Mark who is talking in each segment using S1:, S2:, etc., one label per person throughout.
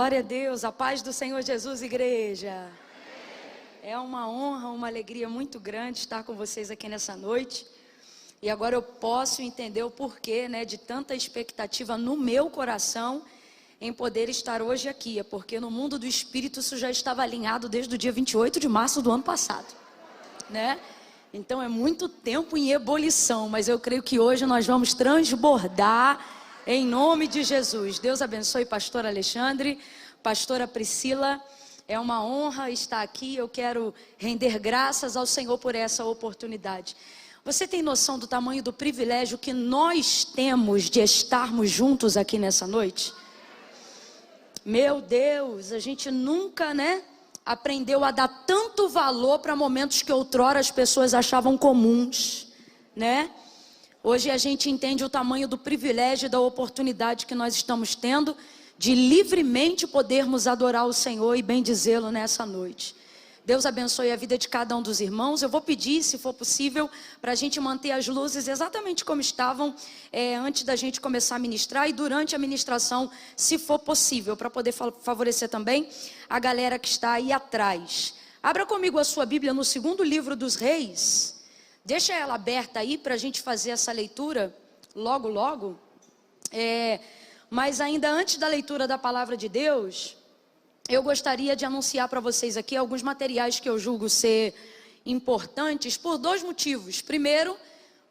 S1: Glória a Deus, a paz do Senhor Jesus, igreja. É uma honra, uma alegria muito grande estar com vocês aqui nessa noite. E agora eu posso entender o porquê, de tanta expectativa no meu coração em poder estar hoje aqui. É porque no mundo do Espírito isso já estava alinhado desde o dia 28 de março do ano passado, Então é muito tempo em ebulição, mas eu creio que hoje nós vamos transbordar em nome de Jesus. Deus abençoe pastor Alexandre, pastora Priscila. É uma honra estar aqui. Eu quero render graças ao Senhor por essa oportunidade. Você tem noção do tamanho do privilégio que nós temos de estarmos juntos aqui nessa noite? Meu Deus, a gente nunca, aprendeu a dar tanto valor para momentos que outrora as pessoas achavam comuns, Hoje a gente entende o tamanho do privilégio e da oportunidade que nós estamos tendo de livremente podermos adorar o Senhor e bendizê-lo nessa noite. Deus abençoe a vida de cada um dos irmãos. Eu vou pedir, se for possível, para a gente manter as luzes exatamente como estavam antes da gente começar a ministrar e durante a ministração, se for possível, para poder favorecer também a galera que está aí atrás. Abra comigo a sua Bíblia no segundo livro dos Reis. Deixa ela aberta aí para a gente fazer essa leitura logo. Mas ainda antes da leitura da palavra de Deus, eu gostaria de anunciar para vocês aqui alguns materiais que eu julgo ser importantes por dois motivos. Primeiro,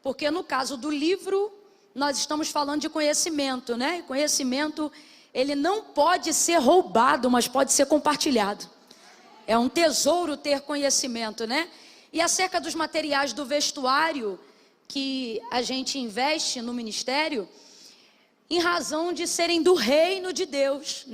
S1: porque no caso do livro, nós estamos falando de conhecimento, E conhecimento, ele não pode ser roubado, mas pode ser compartilhado. É um tesouro ter conhecimento, E acerca dos materiais do vestuário que a gente investe no ministério, em razão de serem do reino de Deus,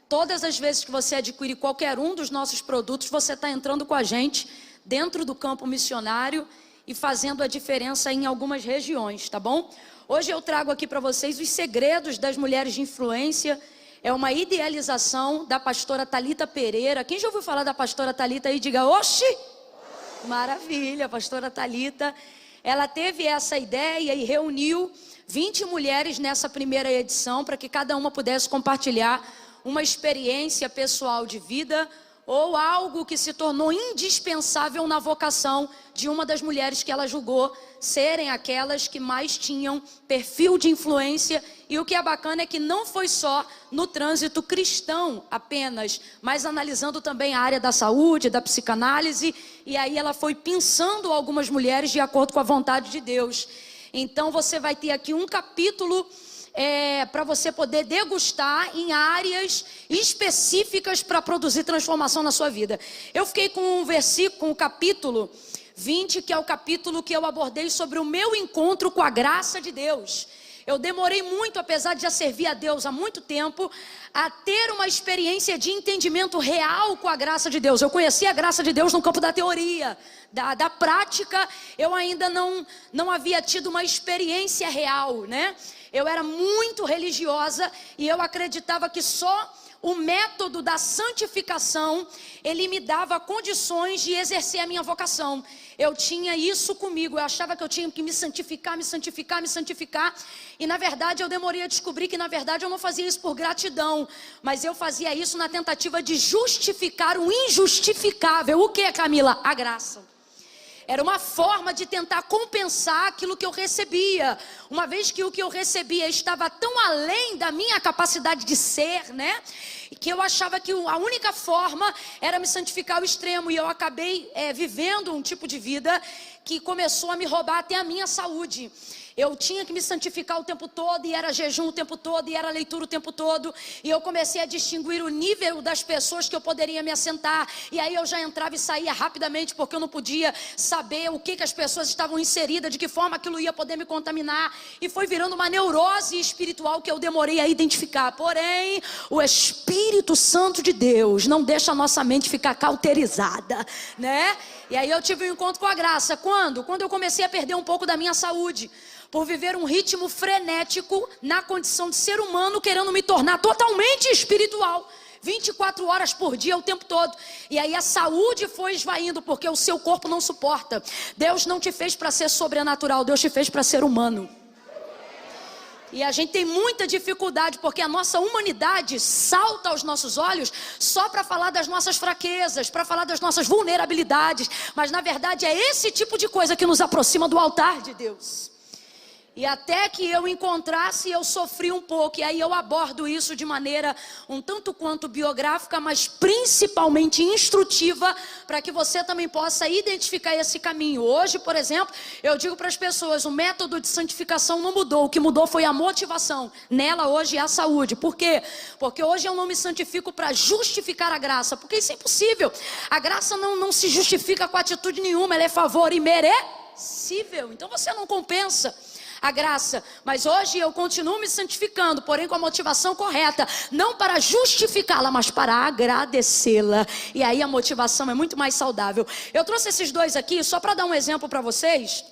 S1: Todas as vezes que você adquirir qualquer um dos nossos produtos, você está entrando com a gente dentro do campo missionário e fazendo a diferença em algumas regiões, tá bom? Hoje eu trago aqui para vocês os segredos das mulheres de influência. É uma idealização da pastora Thalita Pereira. Quem já ouviu falar da pastora Thalita aí, diga, oxi! Maravilha, a pastora Thalita, ela teve essa ideia e reuniu 20 mulheres nessa primeira edição para que cada uma pudesse compartilhar uma experiência pessoal de vida ou algo que se tornou indispensável na vocação de uma das mulheres que ela julgou serem aquelas que mais tinham perfil de influência. E o que é bacana é que não foi só no trânsito cristão apenas, mas analisando também a área da saúde, da psicanálise, e aí ela foi pensando algumas mulheres de acordo com a vontade de Deus. Então você vai ter aqui um capítulo para você poder degustar em áreas específicas para produzir transformação na sua vida. Eu fiquei com um versículo, com o capítulo 20, que é o capítulo que eu abordei sobre o meu encontro com a graça de Deus. Eu demorei muito, apesar de já servir a Deus há muito tempo, a ter uma experiência de entendimento real com a graça de Deus. Eu conheci a graça de Deus no campo da teoria, da prática. Eu ainda não havia tido uma experiência real, Eu era muito religiosa e eu acreditava que só o método da santificação, ele me dava condições de exercer a minha vocação. Eu tinha isso comigo, eu achava que eu tinha que me santificar. E na verdade eu demorei a descobrir que na verdade eu não fazia isso por gratidão, mas eu fazia isso na tentativa de justificar o injustificável. O que é, Camila? A graça. Era uma forma de tentar compensar aquilo que eu recebia. Uma vez que o que eu recebia estava tão além da minha capacidade de ser, que eu achava que a única forma era me santificar ao extremo. E eu acabei vivendo um tipo de vida que começou a me roubar até a minha saúde. Eu tinha que me santificar o tempo todo, e era jejum o tempo todo, e era leitura o tempo todo. E eu comecei a distinguir o nível das pessoas que eu poderia me assentar. E aí eu já entrava e saía rapidamente, porque eu não podia saber o que as pessoas estavam inseridas, de que forma aquilo ia poder me contaminar. E foi virando uma neurose espiritual que eu demorei a identificar. Porém, o Espírito Santo de Deus não deixa a nossa mente ficar cauterizada, E aí eu tive um encontro com a graça. Quando? Quando eu comecei a perder um pouco da minha saúde, por viver um ritmo frenético na condição de ser humano, querendo me tornar totalmente espiritual, 24 horas por dia, o tempo todo. E aí a saúde foi esvaindo, porque o seu corpo não suporta. Deus não te fez para ser sobrenatural, Deus te fez para ser humano. E a gente tem muita dificuldade, porque a nossa humanidade salta aos nossos olhos só para falar das nossas fraquezas, para falar das nossas vulnerabilidades. Mas na verdade é esse tipo de coisa que nos aproxima do altar de Deus. E até que eu encontrasse, eu sofri um pouco. E aí eu abordo isso de maneira um tanto quanto biográfica, mas principalmente instrutiva, para que você também possa identificar esse caminho. Hoje, por exemplo, eu digo para as pessoas, o método de santificação não mudou. O que mudou foi a motivação. Nela hoje é a saúde. Por quê? Porque hoje eu não me santifico para justificar a graça. Porque isso é impossível. A graça não se justifica com atitude nenhuma. Ela é favor imerecível. Então você não compensa a graça, mas hoje eu continuo me santificando, porém com a motivação correta, não para justificá-la, mas para agradecê-la, e aí a motivação é muito mais saudável. Eu trouxe esses dois aqui só para dar um exemplo para vocês,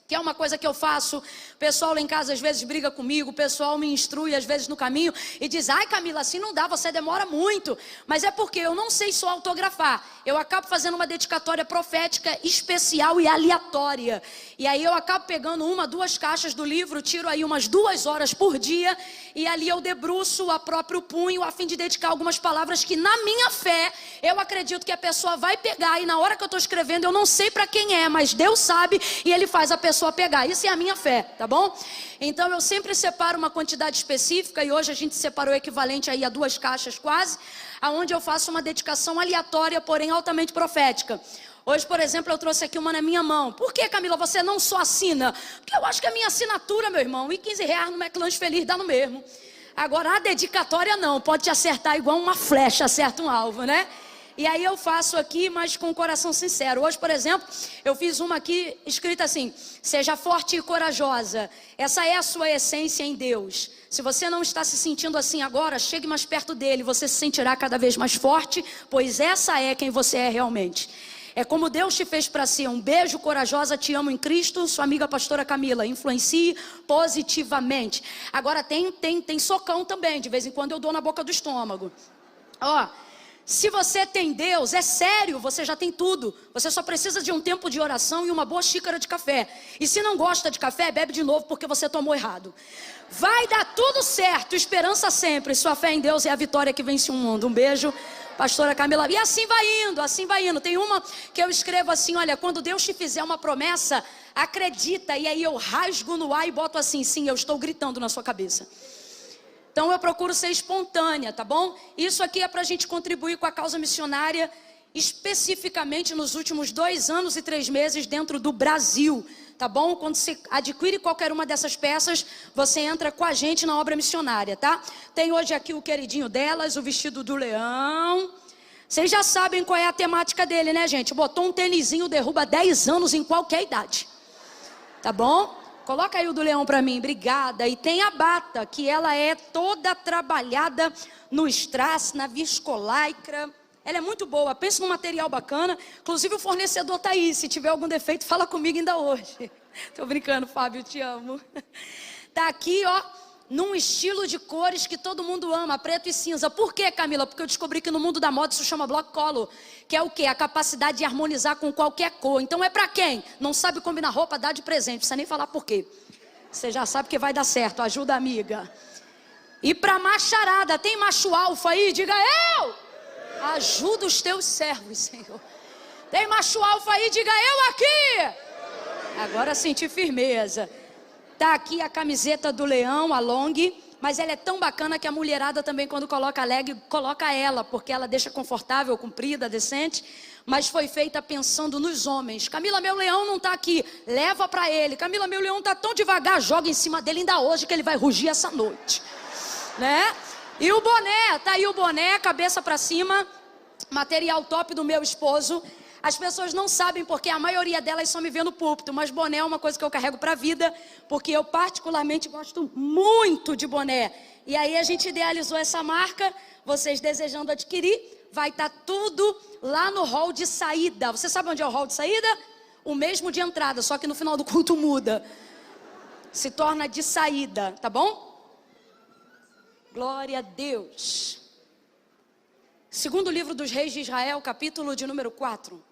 S1: que é uma coisa que eu faço. O pessoal lá em casa às vezes briga comigo, o pessoal me instrui às vezes no caminho e diz: ai Camila, assim não dá, você demora muito. Mas é porque eu não sei só autografar, eu acabo fazendo uma dedicatória profética especial e aleatória. E aí eu acabo pegando 1, 2 caixas do livro, tiro aí umas 2 horas por dia, e ali eu debruço a próprio punho a fim de dedicar algumas palavras que na minha fé eu acredito que a pessoa vai pegar, e na hora que eu estou escrevendo eu não sei para quem é, mas Deus sabe e Ele faz a pessoa pegar. Isso é a minha fé, tá bom? Então eu sempre separo uma quantidade específica, e hoje a gente separou o equivalente aí a 2 caixas quase, aonde eu faço uma dedicação aleatória, porém altamente profética. Hoje, por exemplo, eu trouxe aqui uma na minha mão. Por que, Camila, você não só assina? Porque eu acho que a minha assinatura, meu irmão, e R$15 no McLanche Feliz dá no mesmo. Agora a dedicatória não, pode te acertar igual uma flecha acerta um alvo, né? E aí eu faço aqui, mas com o coração sincero. Hoje, por exemplo, eu fiz uma aqui escrita assim: seja forte e corajosa. Essa é a sua essência em Deus. Se você não está se sentindo assim agora, chegue mais perto dele. Você se sentirá cada vez mais forte, pois essa é quem você é realmente. É como Deus te fez para si. Um beijo, corajosa, te amo em Cristo. Sua amiga pastora Camila. Influencie positivamente. Agora tem socão também. De vez em quando eu dou na boca do estômago. Ó, se você tem Deus, é sério, você já tem tudo. Você só precisa de um tempo de oração e uma boa xícara de café. E se não gosta de café, bebe de novo porque você tomou errado. Vai dar tudo certo, esperança sempre. Sua fé em Deus é a vitória que vence o mundo. Um beijo, pastora Camila. E assim vai indo, assim vai indo. Tem uma que eu escrevo assim: olha, quando Deus te fizer uma promessa, acredita. E aí eu rasgo no ar e boto assim: sim, eu estou gritando na sua cabeça. Então eu procuro ser espontânea, tá bom? Isso aqui é para a gente contribuir com a causa missionária, especificamente nos últimos 2 anos e 3 meses dentro do Brasil, tá bom? Quando você adquire qualquer uma dessas peças, você entra com a gente na obra missionária, tá? Tem hoje aqui o queridinho delas, o vestido do leão. Vocês já sabem qual é a temática dele, né, gente? Botou um tênisinho, derruba 10 anos em qualquer idade, tá bom? Coloca aí o do leão para mim, obrigada. E tem a bata, que ela é toda trabalhada no strass, na viscolaicra. Ela é muito boa, pensa num material bacana. Inclusive o fornecedor está aí, se tiver algum defeito, fala comigo ainda hoje. Tô brincando, Fábio, te amo. Tá aqui, ó, num estilo de cores que todo mundo ama, preto e cinza. Por quê, Camila? Porque eu descobri que no mundo da moda isso chama block color, que é o quê? A capacidade de harmonizar com qualquer cor. Então é pra quem? Não sabe combinar roupa, dá de presente, não precisa nem falar por quê. Você já sabe que vai dar certo, ajuda a amiga. E pra macharada, tem macho alfa aí? Diga eu! Ajuda os teus servos, Senhor. Tem macho alfa aí? Diga eu aqui! Agora senti firmeza. Tá aqui a camiseta do leão, a long, mas ela é tão bacana que a mulherada também, quando coloca a leg, coloca ela, porque ela deixa confortável, comprida, decente, mas foi feita pensando nos homens. Camila, meu leão não tá aqui, leva pra ele. Camila, meu leão tá tão devagar, joga em cima dele ainda hoje que ele vai rugir essa noite, né? E o boné, tá aí o boné, cabeça pra cima, material top do meu esposo. As pessoas não sabem porque a maioria delas só me vê no púlpito, mas boné é uma coisa que eu carrego para a vida, porque eu particularmente gosto muito de boné. E aí a gente idealizou essa marca, vocês desejando adquirir, vai estar tudo lá no hall de saída. Você sabe onde é o hall de saída? O mesmo de entrada, só que no final do culto muda. Se torna de saída, tá bom? Glória a Deus. Segundo livro dos Reis de Israel, capítulo de número 4.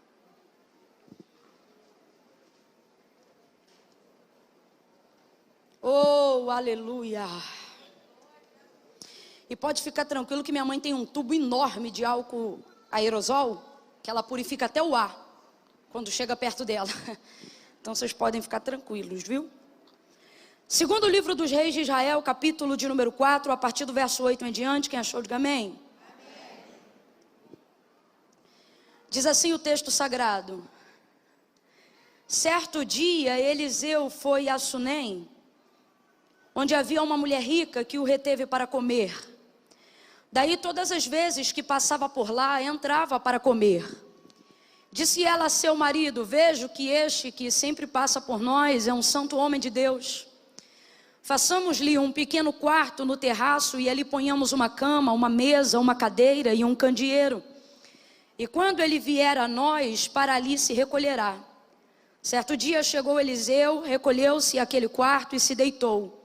S1: Oh, aleluia. E pode ficar tranquilo que minha mãe tem um tubo enorme de álcool aerosol, que ela purifica até o ar, quando chega perto dela. Então vocês podem ficar tranquilos, viu? Segundo livro dos Reis de Israel, capítulo de número 4, a partir do verso 8 em diante, quem achou, diga amém. Diz assim o texto sagrado: certo dia Eliseu foi a Sunem, onde havia uma mulher rica que o reteve para comer. Daí todas as vezes que passava por lá, entrava para comer. Disse ela a seu marido: vejo que este que sempre passa por nós é um santo homem de Deus. Façamos-lhe um pequeno quarto no terraço e ali ponhamos uma cama, uma mesa, uma cadeira e um candeeiro. E quando ele vier a nós, para ali se recolherá. Certo dia chegou Eliseu, recolheu-se àquele quarto e se deitou.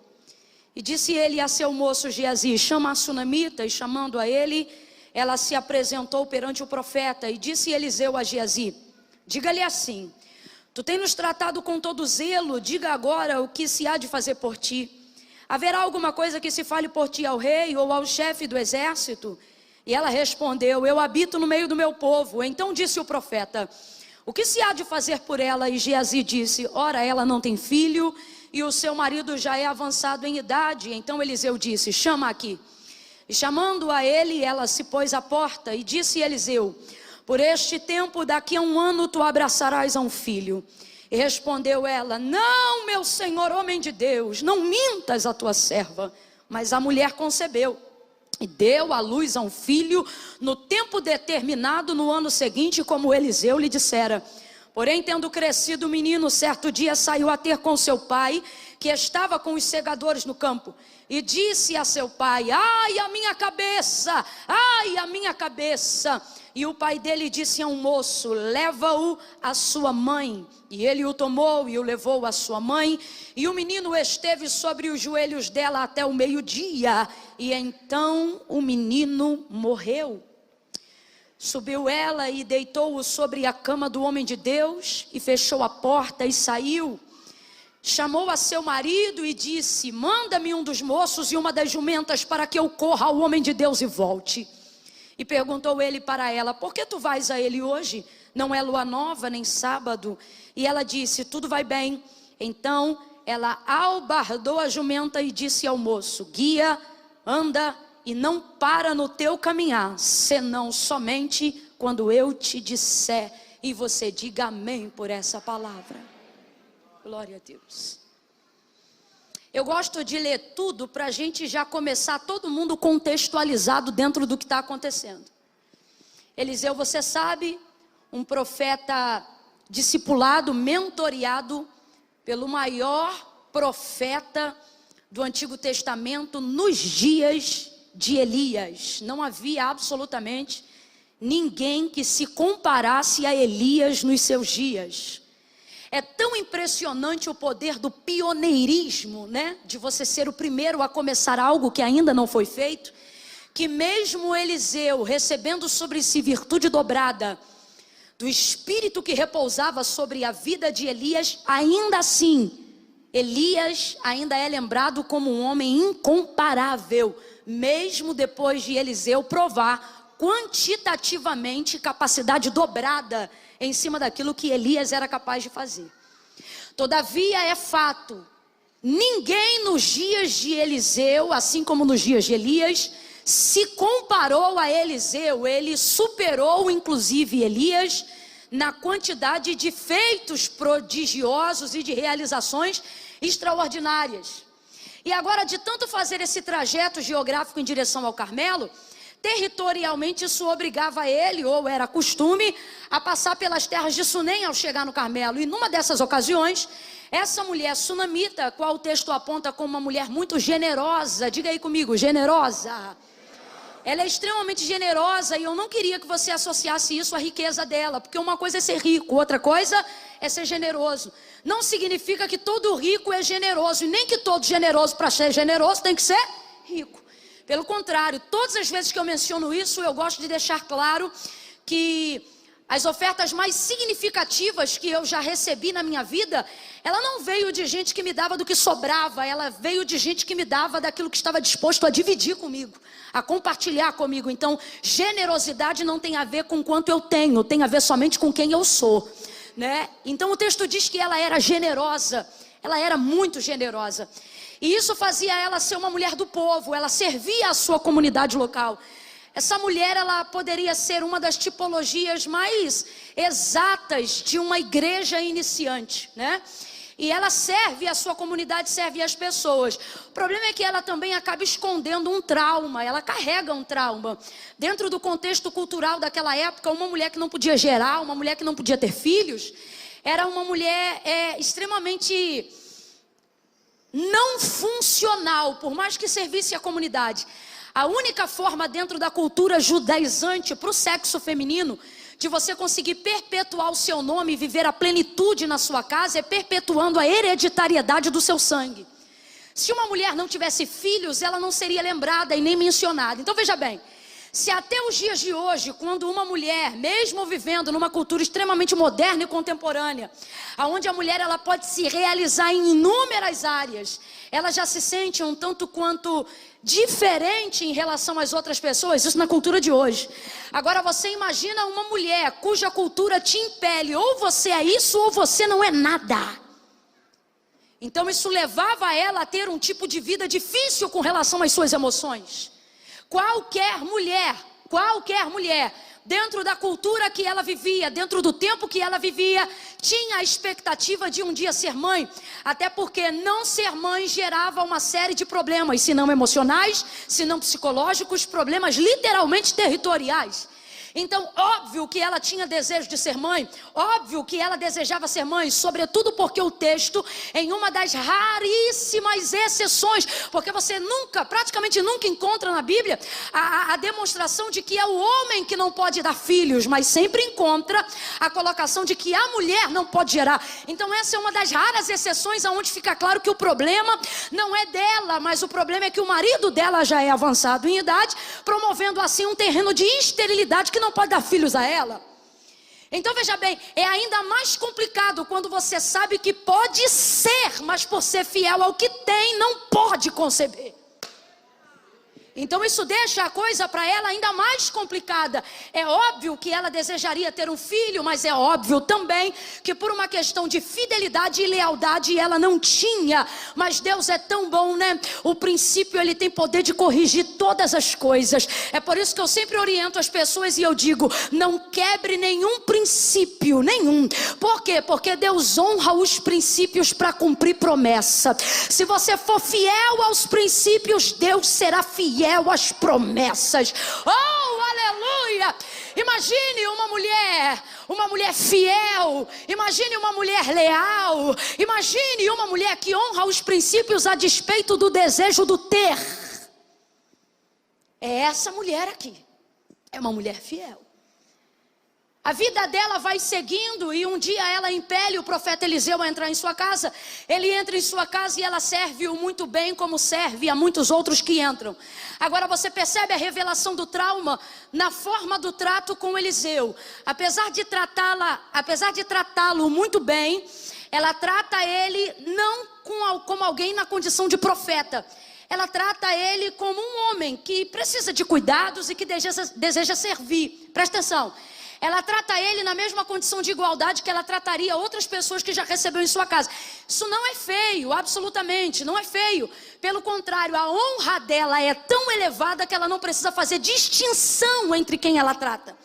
S1: E disse ele a seu moço Geazi: chama a sunamita. E chamando a ele, ela se apresentou perante o profeta. E disse Eliseu a Geazi: diga-lhe assim: tu tens nos tratado com todo zelo, diga agora o que se há de fazer por ti. Haverá alguma coisa que se fale por ti ao rei ou ao chefe do exército? E ela respondeu: eu habito no meio do meu povo. Então disse o profeta: o que se há de fazer por ela? E Geazi disse: ora, ela não tem filho e o seu marido já é avançado em idade. Então Eliseu disse: chama aqui. E chamando a ele, ela se pôs à porta. E disse Eliseu: por este tempo, daqui a 1 ano, tu abraçarás a um filho. E respondeu ela: não, meu senhor, homem de Deus, não mintas a tua serva. Mas a mulher concebeu e deu à luz a um filho no tempo determinado no ano seguinte, como Eliseu lhe dissera. Porém, tendo crescido o menino, certo dia saiu a ter com seu pai, que estava com os segadores no campo. E disse a seu pai: ai, a minha cabeça, ai, a minha cabeça. E o pai dele disse a um moço: leva-o à sua mãe. E ele o tomou e o levou à sua mãe. E o menino esteve sobre os joelhos dela até o meio-dia. E então o menino morreu. Subiu ela e deitou-o sobre a cama do homem de Deus. E fechou a porta e saiu. Chamou a seu marido e disse: manda-me um dos moços e uma das jumentas, para que eu corra ao homem de Deus e volte. E perguntou ele para ela: por que tu vais a ele hoje? Não é lua nova, nem sábado. E ela disse: tudo vai bem. Então ela albardou a jumenta e disse ao moço: guia, anda e não para no teu caminhar, senão somente quando eu te disser. E você diga amém por essa palavra. Glória a Deus. Eu gosto de ler tudo para a gente já começar todo mundo contextualizado dentro do que está acontecendo. Eliseu, você sabe, um profeta discipulado, mentoreado pelo maior profeta do Antigo Testamento nos dias de Elias. Não havia absolutamente ninguém que se comparasse a Elias nos seus dias. É tão impressionante o poder do pioneirismo, né? De você ser o primeiro a começar algo que ainda não foi feito, que mesmo Eliseu, recebendo sobre si virtude dobrada do Espírito que repousava sobre a vida de Elias, ainda assim, Elias ainda é lembrado como um homem incomparável, mesmo depois de Eliseu provar quantitativamente capacidade dobrada em cima daquilo que Elias era capaz de fazer. Todavia é fato, ninguém nos dias de Eliseu, assim como nos dias de Elias, se comparou a Eliseu. Ele superou inclusive Elias na quantidade de feitos prodigiosos e de realizações extraordinárias. E agora, de tanto fazer esse trajeto geográfico em direção ao Carmelo, territorialmente isso obrigava ele, ou era costume, a passar pelas terras de Sunem ao chegar no Carmelo. E numa dessas ocasiões, essa mulher sunamita, qual o texto aponta como uma mulher muito generosa, diga aí comigo, generosa. Ela é extremamente generosa e eu não queria que você associasse isso à riqueza dela, porque uma coisa é ser rico, outra coisa é ser generoso. Não significa que todo rico é generoso, e nem que todo generoso, para ser generoso, tem que ser rico. Pelo contrário, todas as vezes que eu menciono isso, eu gosto de deixar claro que As ofertas mais significativas que eu já recebi na minha vida, ela não veio de gente que me dava do que sobrava, ela veio de gente que me dava daquilo que estava disposto a dividir comigo, a compartilhar comigo. Então, generosidade não tem a ver com quanto eu tenho, tem a ver somente com quem eu sou, né? Então o texto diz que ela era generosa, ela era muito generosa. E isso fazia ela ser uma mulher do povo, ela servia a sua comunidade local. Essa mulher, ela poderia ser uma das tipologias mais exatas de uma igreja iniciante, né? E ela serve a sua comunidade, serve as pessoas. O problema é que ela também acaba escondendo um trauma, ela carrega um trauma. Dentro do contexto cultural daquela época, uma mulher que não podia gerar, uma mulher que não podia ter filhos, era uma mulher extremamente não funcional, por mais que servisse a comunidade. A única forma dentro da cultura judaizante para o sexo feminino de você conseguir perpetuar o seu nome e viver a plenitude na sua casa é perpetuando a hereditariedade do seu sangue. Se uma mulher não tivesse filhos, ela não seria lembrada e nem mencionada. Então veja bem, se até os dias de hoje, quando uma mulher, mesmo vivendo numa cultura extremamente moderna e contemporânea, onde a mulher ela pode se realizar em inúmeras áreas, ela já se sente um tanto quanto diferente em relação às outras pessoas, isso na cultura de hoje. Agora você imagina uma mulher cuja cultura te impele, ou você é isso ou você não é nada. Então isso levava ela a ter um tipo de vida difícil com relação às suas emoções. Qualquer mulher, dentro da cultura que ela vivia, dentro do tempo que ela vivia, tinha a expectativa de um dia ser mãe, até porque não ser mãe gerava uma série de problemas, se não emocionais, se não psicológicos, problemas literalmente territoriais. Então, óbvio que ela tinha desejo de ser mãe, óbvio que ela desejava ser mãe, sobretudo porque o texto, em uma das raríssimas exceções, porque você praticamente nunca encontra na Bíblia a demonstração de que é o homem que não pode dar filhos, mas sempre encontra a colocação de que a mulher não pode gerar. Então essa é uma das raras exceções onde fica claro que o problema não é dela, mas o problema é que o marido dela já é avançado em idade, promovendo assim um terreno de esterilidade que não pode dar filhos a ela. Então veja bem, é ainda mais complicado quando você sabe que pode ser, mas por ser fiel ao que tem, não pode conceber. Então isso deixa a coisa para ela ainda mais complicada. É óbvio que ela desejaria ter um filho, mas é óbvio também que por uma questão de fidelidade e lealdade ela não tinha. Mas Deus é tão bom, né? O princípio ele tem poder de corrigir todas as coisas. É por isso que eu sempre oriento as pessoas e eu digo, não quebre nenhum princípio, nenhum. Por quê? Porque Deus honra os princípios para cumprir promessa. Se você for fiel aos princípios, Deus será fiel às promessas. Oh, aleluia! Imagine uma mulher fiel, imagine uma mulher leal, imagine uma mulher que honra os princípios a despeito do desejo do ter. É essa mulher aqui, é uma mulher fiel. A vida dela vai seguindo e um dia ela impele o profeta Eliseu a entrar em sua casa. Ele entra em sua casa e ela serve-o muito bem como serve a muitos outros que entram. Agora você percebe a revelação do trauma na forma do trato com Eliseu. Apesar de tratá-lo muito bem, ela trata ele não como alguém na condição de profeta. Ela trata ele como um homem que precisa de cuidados e que deseja servir. Presta atenção. Ela trata ele na mesma condição de igualdade que ela trataria outras pessoas que já recebeu em sua casa. Isso não é feio, absolutamente, não é feio. Pelo contrário, a honra dela é tão elevada que ela não precisa fazer distinção entre quem ela trata.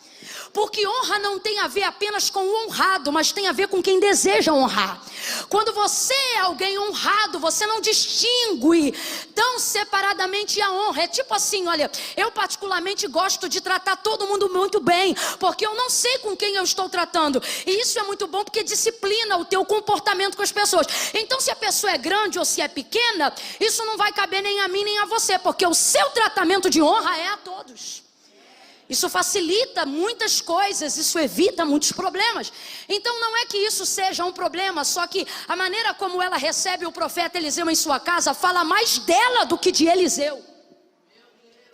S1: Porque honra não tem a ver apenas com o honrado, mas tem a ver com quem deseja honrar. Quando você é alguém honrado, você não distingue tão separadamente a honra. É tipo assim, olha, eu particularmente gosto de tratar todo mundo muito bem, porque eu não sei com quem eu estou tratando. E isso é muito bom porque disciplina o teu comportamento com as pessoas. Então se a pessoa é grande ou se é pequena, isso não vai caber nem a mim nem a você, porque o seu tratamento de honra é a todos. Isso facilita muitas coisas, isso evita muitos problemas. Então não é que isso seja um problema, só que a maneira como ela recebe o profeta Eliseu em sua casa fala mais dela do que de Eliseu.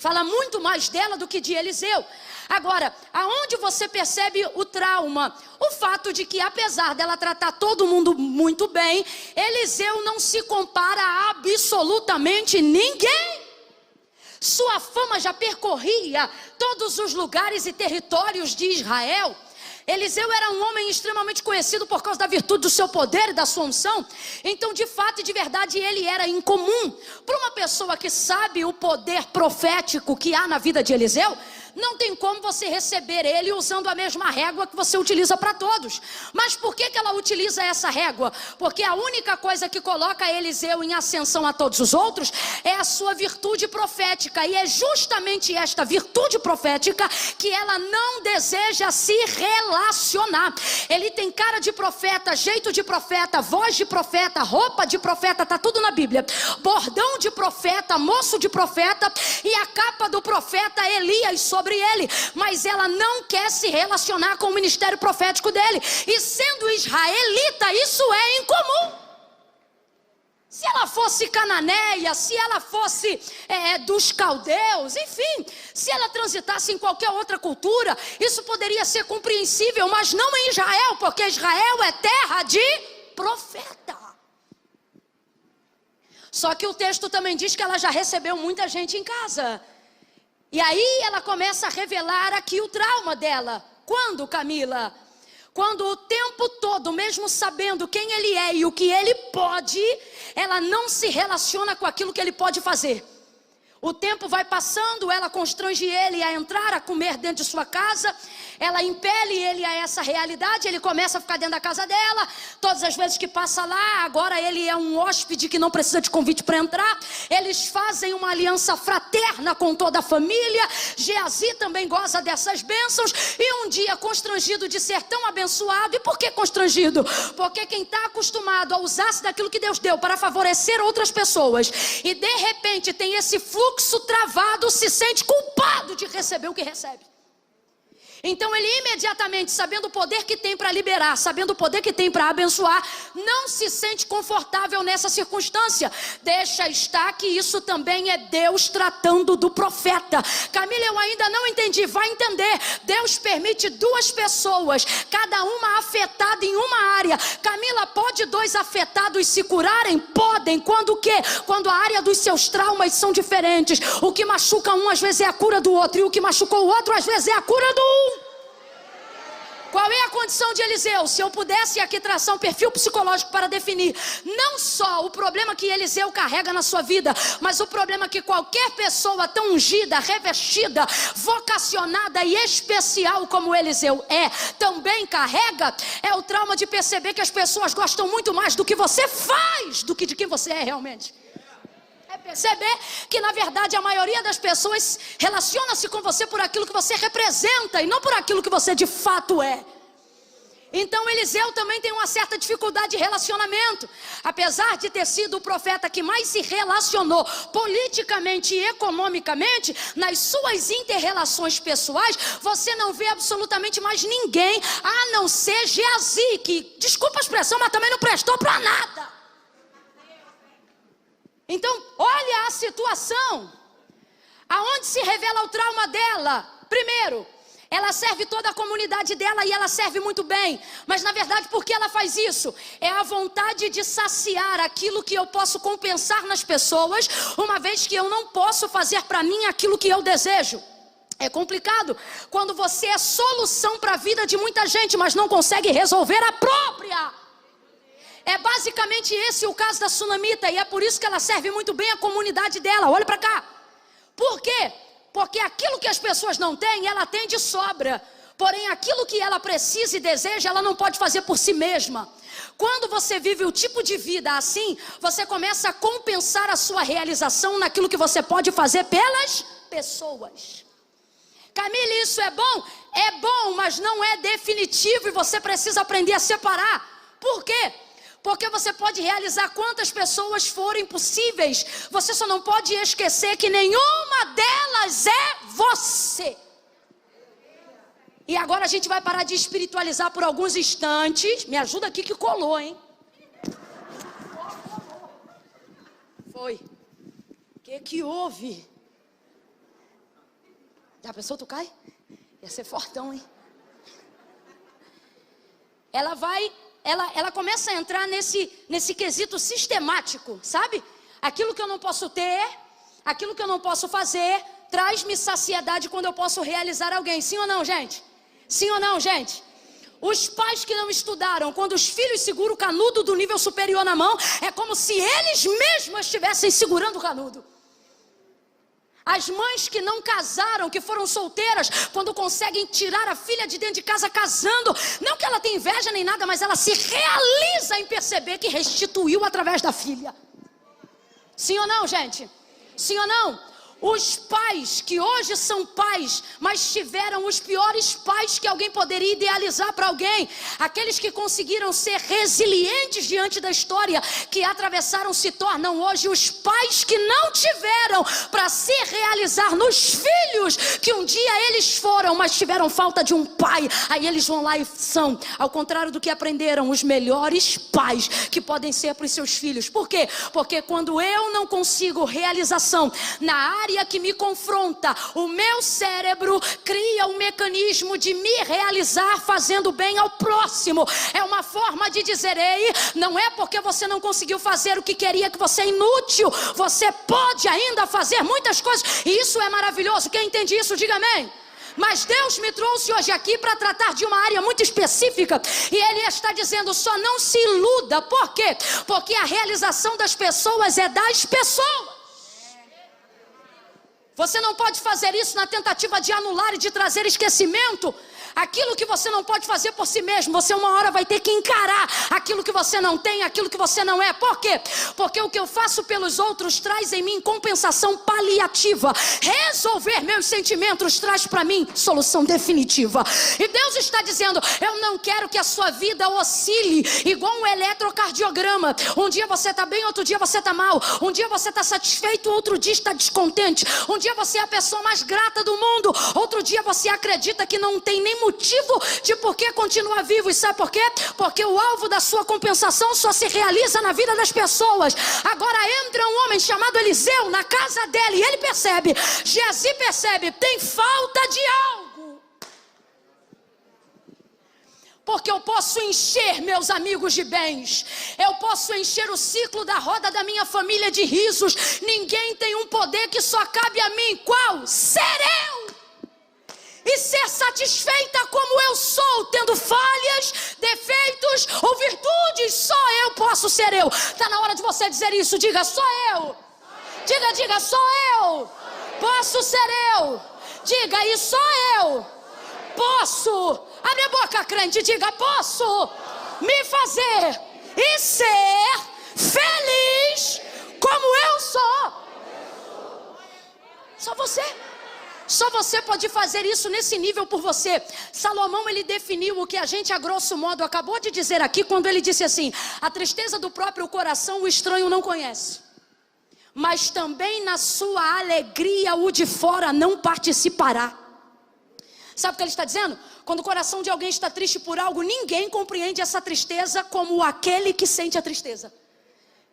S1: Fala muito mais dela do que de Eliseu. Agora, aonde você percebe o trauma? O fato de que, apesar dela tratar todo mundo muito bem, Eliseu não se compara a absolutamente ninguém. Sua fama já percorria todos os lugares e territórios de Israel. Eliseu era um homem extremamente conhecido por causa da virtude do seu poder e da sua unção. Então, de fato e de verdade, ele era incomum. Para uma pessoa que sabe o poder profético que há na vida de Eliseu, não tem como você receber ele usando a mesma régua que você utiliza para todos. Mas por que ela utiliza essa régua? Porque a única coisa que coloca Eliseu em ascensão a todos os outros é a sua virtude profética. E é justamente esta virtude profética que ela não deseja se relacionar. Ele tem cara de profeta, jeito de profeta, voz de profeta, roupa de profeta, está tudo na Bíblia. Bordão de profeta, moço de profeta e a capa do profeta Elias sobre ele, mas ela não quer se relacionar com o ministério profético dele, e sendo israelita, isso é incomum. Se ela fosse cananeia, se ela fosse dos caldeus, enfim, se ela transitasse em qualquer outra cultura, isso poderia ser compreensível, mas não em Israel, porque Israel é terra de profeta. Só que o texto também diz que ela já recebeu muita gente em casa. E aí ela começa a revelar aqui o trauma dela. Quando, Camila? Quando o tempo todo, mesmo sabendo quem ele é e o que ele pode, ela não se relaciona com aquilo que ele pode fazer. O tempo vai passando, ela constrange ele a entrar, a comer dentro de sua casa. Ela impele ele a essa realidade, ele começa a ficar dentro da casa dela. Todas as vezes que passa lá, agora ele é um hóspede que não precisa de convite para entrar. Eles fazem uma aliança fraterna com toda a família. Geazi também goza dessas bênçãos. E um dia, constrangido de ser tão abençoado. E por que constrangido? Porque quem está acostumado a usar-se daquilo que Deus deu para favorecer outras pessoas, e de repente tem esse fluxo travado, se sente culpado de receber o que recebe. Então ele imediatamente, sabendo o poder que tem para liberar, sabendo o poder que tem para abençoar, não se sente confortável nessa circunstância. Deixa estar que isso também é Deus tratando do profeta. Camila, eu ainda não entendi, vai entender. Deus permite duas pessoas, cada uma afetada em uma área. Camila, pode dois afetados se curarem? Podem. Quando o quê? Quando a área dos seus traumas são diferentes. O que machuca um às vezes é a cura do outro, e o que machucou o outro às vezes é a cura do um. Qual é a condição de Eliseu? Se eu pudesse aqui traçar um perfil psicológico para definir não só o problema que Eliseu carrega na sua vida, mas o problema que qualquer pessoa tão ungida, revestida, vocacionada e especial como Eliseu também carrega, é o trauma de perceber que as pessoas gostam muito mais do que você faz do que de quem você é realmente. É perceber que na verdade a maioria das pessoas relaciona-se com você por aquilo que você representa e não por aquilo que você de fato é. Então Eliseu também tem uma certa dificuldade de relacionamento. Apesar de ter sido o profeta que mais se relacionou politicamente e economicamente, nas suas inter-relações pessoais, você não vê absolutamente mais ninguém, a não ser Geazi, que, desculpa a expressão, mas também não prestou para nada. Então, olha a situação, aonde se revela o trauma dela. Primeiro, ela serve toda a comunidade dela e ela serve muito bem. Mas na verdade, por que ela faz isso? É a vontade de saciar aquilo que eu posso compensar nas pessoas, uma vez que eu não posso fazer para mim aquilo que eu desejo. É complicado quando você é solução para a vida de muita gente, mas não consegue resolver a própria. É basicamente esse o caso da Sunamita, e é por isso que ela serve muito bem a comunidade dela. Olha para cá. Por quê? Porque aquilo que as pessoas não têm, ela tem de sobra. Porém, aquilo que ela precisa e deseja, ela não pode fazer por si mesma. Quando você vive o tipo de vida assim, você começa a compensar a sua realização naquilo que você pode fazer pelas pessoas. Camille, isso é bom? É bom, mas não é definitivo, e você precisa aprender a separar. Por quê? Porque você pode realizar quantas pessoas forem possíveis. Você só não pode esquecer que nenhuma delas é você. E agora a gente vai parar de espiritualizar por alguns instantes. Me ajuda aqui que colou, hein? Foi. O que houve? Já pensou, tu cai? Ia ser fortão, hein? Ela começa a entrar nesse quesito sistemático, sabe? Aquilo que eu não posso ter, aquilo que eu não posso fazer, traz-me saciedade quando eu posso realizar alguém. Sim ou não, gente? Sim ou não, gente? Os pais que não estudaram, quando os filhos seguram o canudo do nível superior na mão, é como se eles mesmos estivessem segurando o canudo. As mães que não casaram, que foram solteiras, quando conseguem tirar a filha de dentro de casa casando, não que ela tenha inveja nem nada, mas ela se realiza em perceber que restituiu através da filha. Sim ou não, gente? Sim ou não? Os pais que hoje são pais, mas tiveram os piores pais que alguém poderia idealizar para alguém. Aqueles que conseguiram ser resilientes diante da história, que atravessaram, se tornam hoje os pais que não tiveram para se realizar nos filhos que um dia eles foram, mas tiveram falta de um pai. Aí eles vão lá e são, ao contrário do que aprenderam, os melhores pais que podem ser para os seus filhos. Por quê? Porque quando eu não consigo realização na área que me confronta, o meu cérebro cria um mecanismo de me realizar fazendo bem ao próximo. É uma forma de dizer: ei, não é porque você não conseguiu fazer o que queria que você é inútil, você pode ainda fazer muitas coisas, e isso é maravilhoso. Quem entende isso, diga amém. Mas Deus me trouxe hoje aqui para tratar de uma área muito específica, e Ele está dizendo: só não se iluda. Por quê? Porque a realização das pessoas é das pessoas. Você não pode fazer isso na tentativa de anular e de trazer esquecimento. Aquilo que você não pode fazer por si mesmo, você uma hora vai ter que encarar aquilo que você não tem, aquilo que você não é. Por quê? Porque o que eu faço pelos outros traz em mim compensação paliativa. Resolver meus sentimentos traz para mim solução definitiva. E Deus está dizendo: eu não quero que a sua vida oscile igual um eletrocardiograma. Um dia você está bem, outro dia você está mal. Um dia você está satisfeito, outro dia está descontente. Um dia você é a pessoa mais grata do mundo, outro dia você acredita que não tem nem motivo de por que continuar vivo. E sabe por quê? Porque o alvo da sua compensação só se realiza na vida das pessoas. Agora entra um homem chamado Eliseu na casa dele, e ele percebe, Geazi percebe, tem falta de algo. Porque eu posso encher meus amigos de bens, eu posso encher o ciclo da roda da minha família de risos. Ninguém tem um poder que só cabe a mim. Qual? Ser eu. E ser satisfeita como eu sou, tendo falhas, defeitos ou virtudes. Só eu posso ser eu. Está na hora de você dizer isso. Diga: sou eu. Diga, sou eu. Posso ser eu. Diga: e sou eu. Posso. Abre a boca, crente, diga: posso me fazer e ser feliz como eu sou. Só você. Só você pode fazer isso nesse nível por você. Salomão, ele definiu o que a gente a grosso modo acabou de dizer aqui, quando ele disse assim: a tristeza do próprio coração o estranho não conhece, mas também na sua alegria o de fora não participará. Sabe o que ele está dizendo? Quando o coração de alguém está triste por algo, ninguém compreende essa tristeza como aquele que sente a tristeza.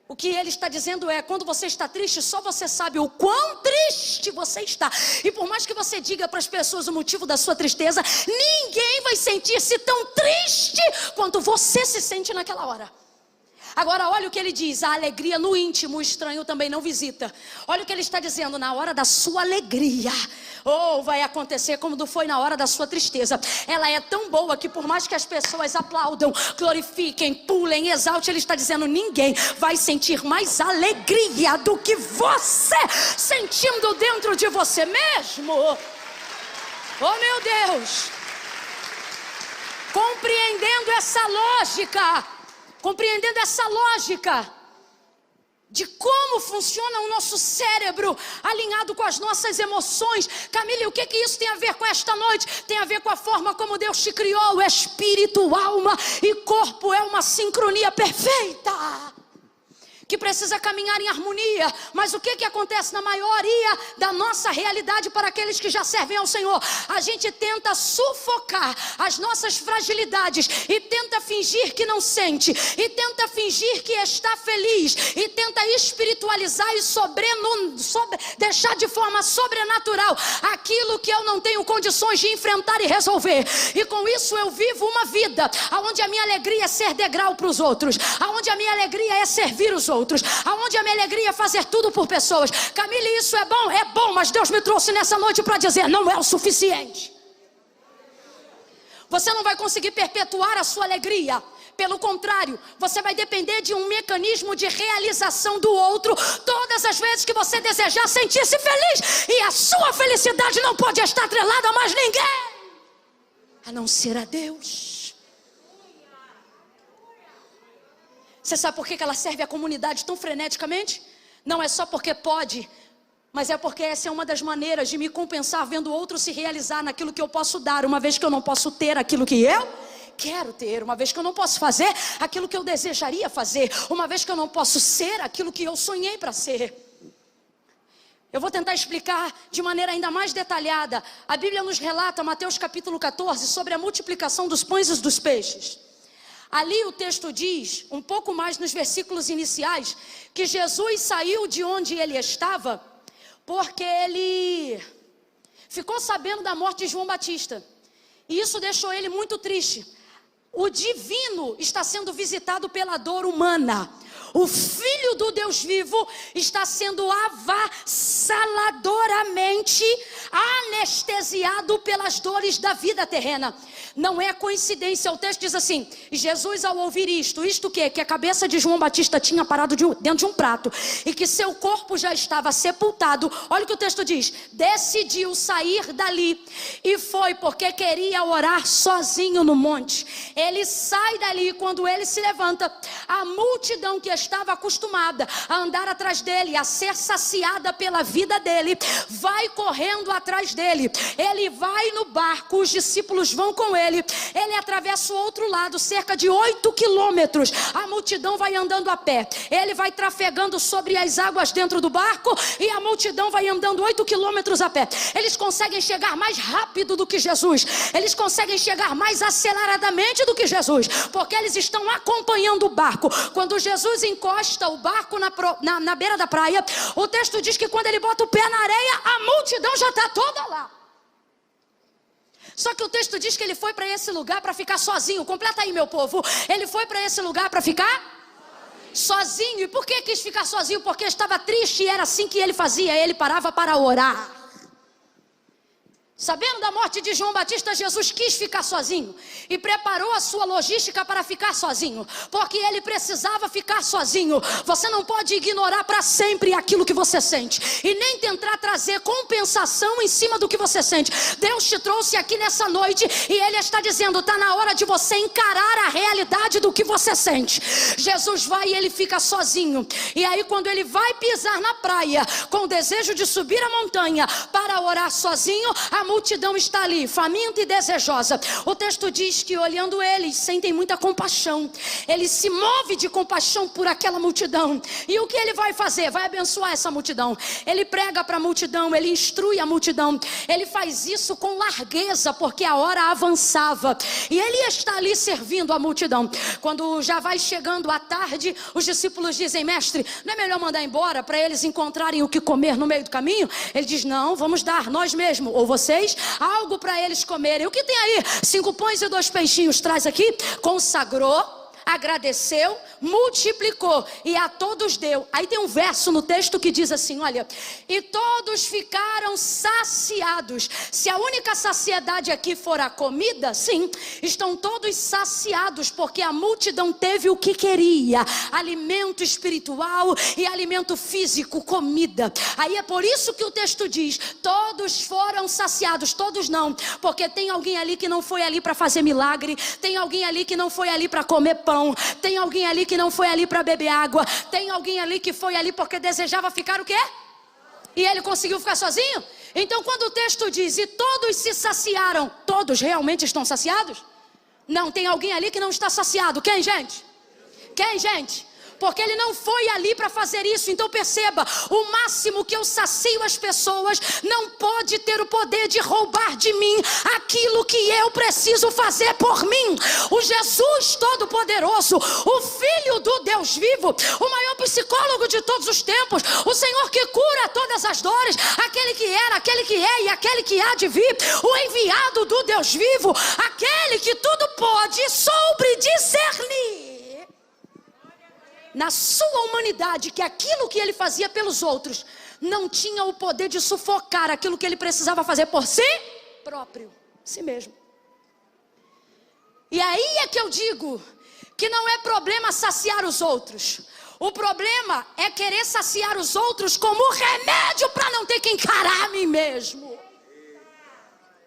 S1: O que ele está dizendo é: quando você está triste, só você sabe o quão triste você está. E por mais que você diga para as pessoas o motivo da sua tristeza, ninguém vai sentir-se tão triste quanto você se sente naquela hora. Agora olha o que ele diz: a alegria no íntimo o estranho também não visita. Olha o que ele está dizendo: na hora da sua alegria, vai acontecer como foi na hora da sua tristeza. Ela é tão boa que por mais que as pessoas aplaudam, glorifiquem, pulem, exaltem, ele está dizendo: ninguém vai sentir mais alegria do que você, sentindo dentro de você mesmo. Oh meu Deus! Compreendendo essa lógica de como funciona o nosso cérebro alinhado com as nossas emoções. Camila, o que isso tem a ver com esta noite? Tem a ver com a forma como Deus te criou. O espírito, alma e corpo é uma sincronia perfeita. que precisa caminhar em harmonia. Mas o que acontece na maioria da nossa realidade para aqueles que já servem ao Senhor? A gente tenta sufocar as nossas fragilidades e tenta fingir que não sente, e tenta fingir que está feliz, e tenta espiritualizar e deixar de forma sobrenatural aquilo que eu não tenho condições de enfrentar e resolver. E com isso eu vivo uma vida onde a minha alegria é ser degrau para os outros, onde a minha alegria é servir os outros, onde a minha alegria é fazer tudo por pessoas. Camille, isso é bom? É bom, mas Deus me trouxe nessa noite para dizer, não é o suficiente. Você não vai conseguir perpetuar a sua alegria. Pelo contrário, você vai depender de um mecanismo de realização do outro todas as vezes que você desejar sentir-se feliz. E a sua felicidade não pode estar atrelada a mais ninguém, a não ser a Deus. Você sabe por que ela serve a comunidade tão freneticamente? Não é só porque pode, mas é porque essa é uma das maneiras de me compensar vendo o outro se realizar naquilo que eu posso dar, uma vez que eu não posso ter aquilo que eu quero ter, uma vez que eu não posso fazer aquilo que eu desejaria fazer, uma vez que eu não posso ser aquilo que eu sonhei para ser. Eu vou tentar explicar de maneira ainda mais detalhada. A Bíblia nos relata, Mateus capítulo 14, sobre a multiplicação dos pães e dos peixes. Ali o texto diz, um pouco mais nos versículos iniciais, que Jesus saiu de onde ele estava, porque ele ficou sabendo da morte de João Batista. E isso deixou ele muito triste. O divino está sendo visitado pela dor humana. O Filho do Deus vivo está sendo avassaladoramente anestesiado pelas dores da vida terrena. Não é coincidência, o texto diz assim: Jesus, ao ouvir isto o quê? Que a cabeça de João Batista tinha parado dentro de um prato e que seu corpo já estava sepultado. Olha o que o texto diz: decidiu sair dali e foi porque queria orar sozinho no monte. Ele sai dali e quando ele se levanta, a multidão que estava acostumada a andar atrás dele, a ser saciada pela vida dele, vai correndo atrás dele. Ele vai no barco, os discípulos vão com ele. Ele atravessa o outro lado, cerca de 8 quilômetros. A multidão vai andando a pé. Ele vai trafegando sobre as águas dentro do barco e a multidão vai andando 8 quilômetros a pé. Eles conseguem chegar mais rápido do que Jesus. Eles conseguem chegar mais aceleradamente do que Jesus, porque eles estão acompanhando o barco. Quando Jesus encosta o barco na beira da praia, o texto diz que quando ele bota o pé na areia, a multidão já está toda lá. Só que o texto diz que ele foi para esse lugar para ficar sozinho. Completa aí, meu povo. Ele foi para esse lugar para ficar sozinho. E por que quis ficar sozinho? Porque estava triste e era assim que ele fazia. Ele parava para orar. Sabendo da morte de João Batista, Jesus quis ficar sozinho e preparou a sua logística para ficar sozinho, porque ele precisava ficar sozinho. Você não pode ignorar para sempre aquilo que você sente e nem tentar trazer compensação em cima do que você sente. Deus te trouxe aqui nessa noite e Ele está dizendo: está na hora de você encarar a realidade do que você sente. Jesus vai e ele fica sozinho. E aí quando ele vai pisar na praia com o desejo de subir a montanha para orar sozinho, a multidão está ali, faminta e desejosa. O texto diz que olhando eles, sentem muita compaixão. Ele se move de compaixão por aquela multidão. E o que ele vai fazer? Vai abençoar essa multidão. Ele prega para a multidão, ele instrui a multidão. Ele faz isso com largueza, porque a hora avançava. E ele está ali servindo a multidão. Quando já vai chegando a tarde, os discípulos dizem: mestre, não é melhor mandar embora para eles encontrarem o que comer no meio do caminho? Ele diz: não, vamos dar nós mesmos, ou vocês, algo para eles comerem. O que tem aí? 5 pães e 2 peixinhos. Traz aqui. Consagrou, agradeceu, multiplicou e a todos deu. Aí tem um verso no texto que diz assim, olha: e todos ficaram saciados. Se a única saciedade aqui for a comida, sim, estão todos saciados, porque a multidão teve o que queria: alimento espiritual e alimento físico, comida. Aí é por isso que o texto diz: todos foram saciados. Todos não, porque tem alguém ali que não foi ali para fazer milagre, tem alguém ali que não foi ali para comer pão, tem alguém ali que não foi ali para beber água, tem alguém ali que foi ali porque desejava ficar o quê? E ele conseguiu ficar sozinho? Então quando o texto diz: e todos se saciaram, todos realmente estão saciados? Não, tem alguém ali que não está saciado. Quem, gente? Quem, gente? porque ele não foi ali para fazer isso. Então perceba, o máximo que eu sacio as pessoas não pode ter o poder de roubar de mim aquilo que eu preciso fazer por mim. O Jesus Todo-Poderoso, o Filho do Deus vivo, o maior psicólogo de todos os tempos, o Senhor que cura todas as dores, aquele que era, aquele que é e aquele que há de vir, o enviado do Deus vivo, aquele que tudo pode, soube discernir na sua humanidade que aquilo que ele fazia pelos outros não tinha o poder de sufocar aquilo que ele precisava fazer por si próprio, si mesmo. E aí é que eu digo que não é problema saciar os outros. O problema é querer saciar os outros como remédio para não ter que encarar a mim mesmo.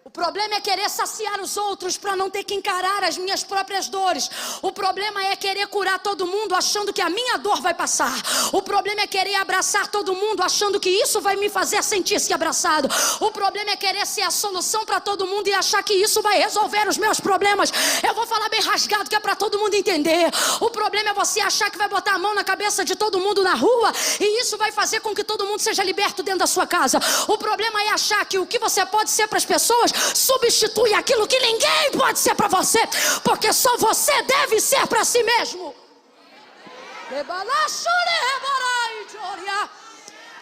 S1: O problema é querer saciar os outros para não ter que encarar as minhas próprias dores. O problema é querer curar todo mundo achando que a minha dor vai passar. O problema é querer abraçar todo mundo achando que isso vai me fazer sentir-se abraçado. O problema é querer ser a solução para todo mundo e achar que isso vai resolver os meus problemas. Eu vou falar bem rasgado que é para todo mundo entender. O problema é você achar que vai botar a mão na cabeça de todo mundo na rua e isso vai fazer com que todo mundo seja liberto dentro da sua casa. O problema é achar que o que você pode ser para as pessoas substitui aquilo que ninguém pode ser para você, porque só você deve ser para si mesmo.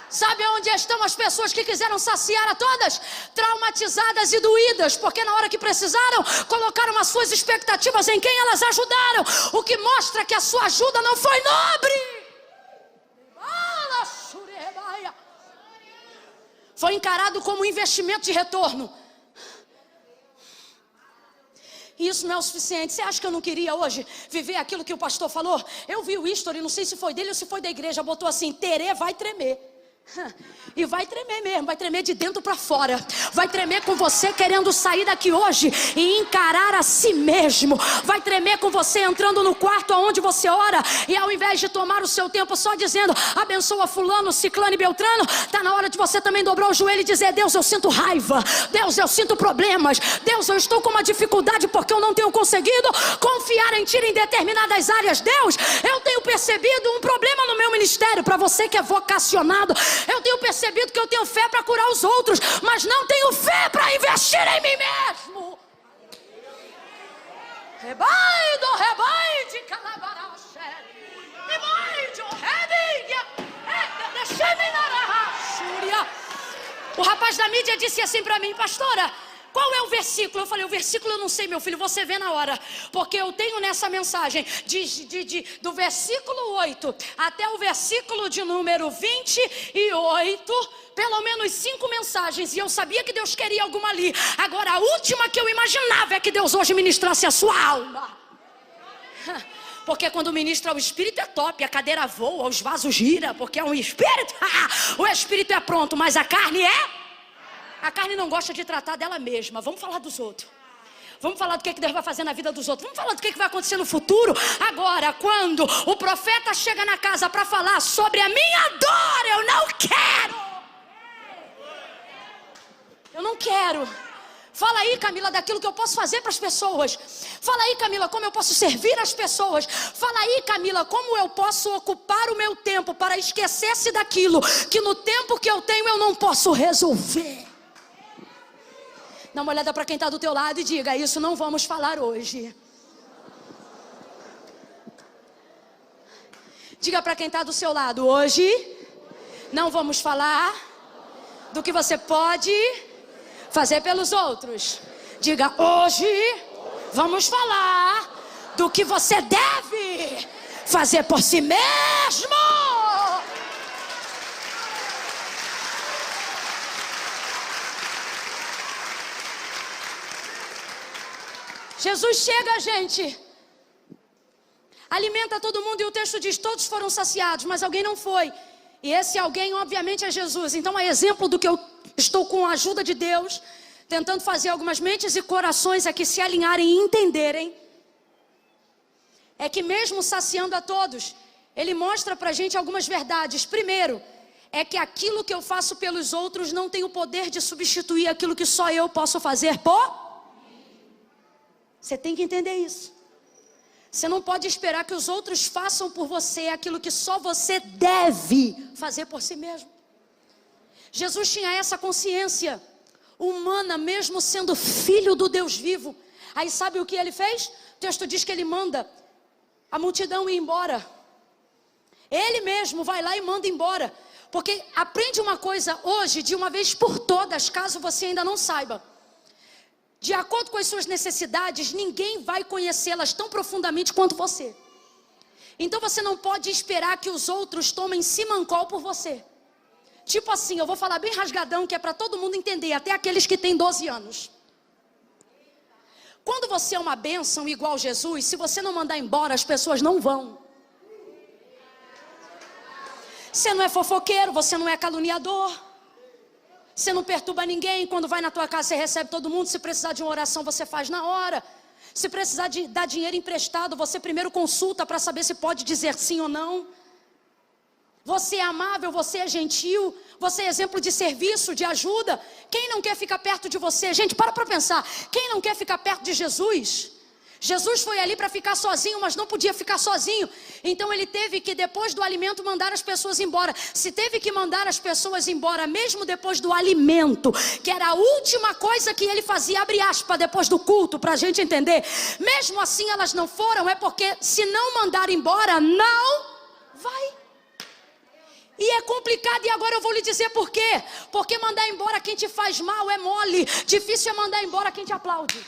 S1: Sabe onde estão as pessoas que quiseram saciar a todas? Traumatizadas e doídas, porque na hora que precisaram, colocaram as suas expectativas em quem elas ajudaram, o que mostra que a sua ajuda não foi nobre. Foi encarado como um investimento de retorno. E isso não é o suficiente. Você acha que eu não queria hoje viver aquilo que o pastor falou? Eu vi o history, não sei se foi dele ou se foi da igreja, botou assim: Terê vai tremer. E vai tremer mesmo, vai tremer de dentro para fora. Vai tremer com você querendo sair daqui hoje e encarar a si mesmo. Vai tremer com você entrando no quarto onde você ora e ao invés de tomar o seu tempo só dizendo abençoa fulano, ciclano e beltrano, tá na hora de você também dobrar o joelho e dizer: Deus, eu sinto raiva, Deus, eu sinto problemas, Deus, eu estou com uma dificuldade porque eu não tenho conseguido confiar em Ti em determinadas áreas. Deus, eu tenho percebido um problema no meu ministério. Para você que é vocacionado, eu tenho percebido que eu tenho fé para curar os outros, mas não tenho fé para investir em mim mesmo. O rapaz da mídia disse assim para mim: pastora, qual é o versículo? Eu falei: o versículo eu não sei, meu filho, você vê na hora. Porque eu tenho nessa mensagem, do versículo 8 até o versículo de número 28, pelo menos 5 mensagens. E eu sabia que Deus queria alguma ali. Agora a última que eu imaginava é que Deus hoje ministrasse a sua alma. Porque quando ministra o Espírito é top, a cadeira voa, os vasos giram, porque é um Espírito. O Espírito é pronto, mas a carne é... A carne não gosta de tratar dela mesma. Vamos falar dos outros. Vamos falar do que Deus vai fazer na vida dos outros. Vamos falar do que vai acontecer no futuro. Agora, quando o profeta chega na casa para falar sobre a minha dor, eu não quero. Eu não quero. Fala aí, Camila, daquilo que eu posso fazer para as pessoas. Fala aí, Camila, como eu posso servir as pessoas. Fala aí, Camila, como eu posso ocupar o meu tempo para esquecer-se daquilo que no tempo que eu tenho eu não posso resolver. Dá uma olhada para quem está do teu lado e diga: isso não vamos falar hoje. Diga para quem está do seu lado: hoje não vamos falar do que você pode fazer pelos outros. Diga: hoje vamos falar do que você deve fazer por si mesmo. Jesus chega, gente, alimenta todo mundo e o texto diz: todos foram saciados, mas alguém não foi. E esse alguém obviamente é Jesus. Então é exemplo do que eu estou, com a ajuda de Deus, tentando fazer algumas mentes e corações aqui se alinharem e entenderem. É que mesmo saciando a todos, Ele mostra pra gente algumas verdades. Primeiro, é que aquilo que eu faço pelos outros não tem o poder de substituir aquilo que só eu posso fazer por... Você tem que entender isso. Você não pode esperar que os outros façam por você aquilo que só você deve fazer por si mesmo. Jesus tinha essa consciência humana, mesmo sendo filho do Deus vivo. Aí sabe o que ele fez? O texto diz que ele manda a multidão ir embora. Ele mesmo vai lá e manda embora. Porque aprende uma coisa hoje, de uma vez por todas, caso você ainda não saiba. De acordo com as suas necessidades, ninguém vai conhecê-las tão profundamente quanto você. Então você não pode esperar que os outros tomem simancol por você. Tipo assim, eu vou falar bem rasgadão, que é para todo mundo entender, até aqueles que têm 12 anos. Quando você é uma bênção igual Jesus, se você não mandar embora, as pessoas não vão. Você não é fofoqueiro, você não é caluniador. Você não perturba ninguém. Quando vai na tua casa, você recebe todo mundo. Se precisar de uma oração, você faz na hora. Se precisar de dar dinheiro emprestado, você primeiro consulta para saber se pode dizer sim ou não. Você é amável, você é gentil, você é exemplo de serviço, de ajuda. Quem não quer ficar perto de você? Gente, para pensar. Quem não quer ficar perto de Jesus? Jesus foi ali para ficar sozinho, mas não podia ficar sozinho. Então ele teve que, depois do alimento, mandar as pessoas embora. Se teve que mandar as pessoas embora, mesmo depois do alimento, que era a última coisa que ele fazia, abre aspas, depois do culto, para a gente entender. Mesmo assim elas não foram, é porque se não mandar embora, não vai. E é complicado, e agora eu vou lhe dizer por quê. Porque mandar embora quem te faz mal é mole. Difícil é mandar embora quem te aplaude,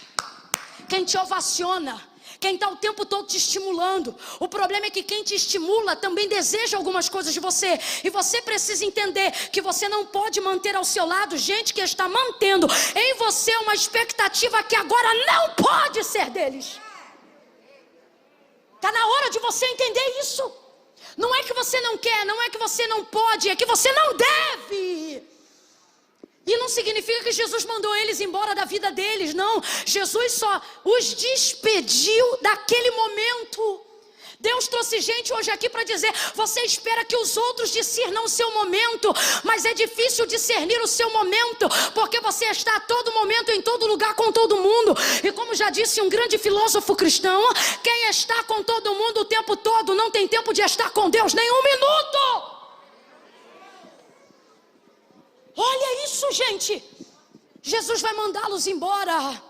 S1: quem te ovaciona, quem está o tempo todo te estimulando. O problema é que quem te estimula também deseja algumas coisas de você. E você precisa entender que você não pode manter ao seu lado gente que está mantendo em você uma expectativa que agora não pode ser deles. Está na hora de você entender isso. Não é que você não quer, não é que você não pode, é que você não deve. E não significa que Jesus mandou eles embora da vida deles, não. Jesus só os despediu daquele momento. Deus trouxe gente hoje aqui para dizer: você espera que os outros discernam o seu momento, mas é difícil discernir o seu momento, porque você está a todo momento, em todo lugar, com todo mundo. E como já disse um grande filósofo cristão, quem está com todo mundo o tempo todo não tem tempo de estar com Deus nem um minuto. Olha isso, gente. Jesus vai mandá-los embora.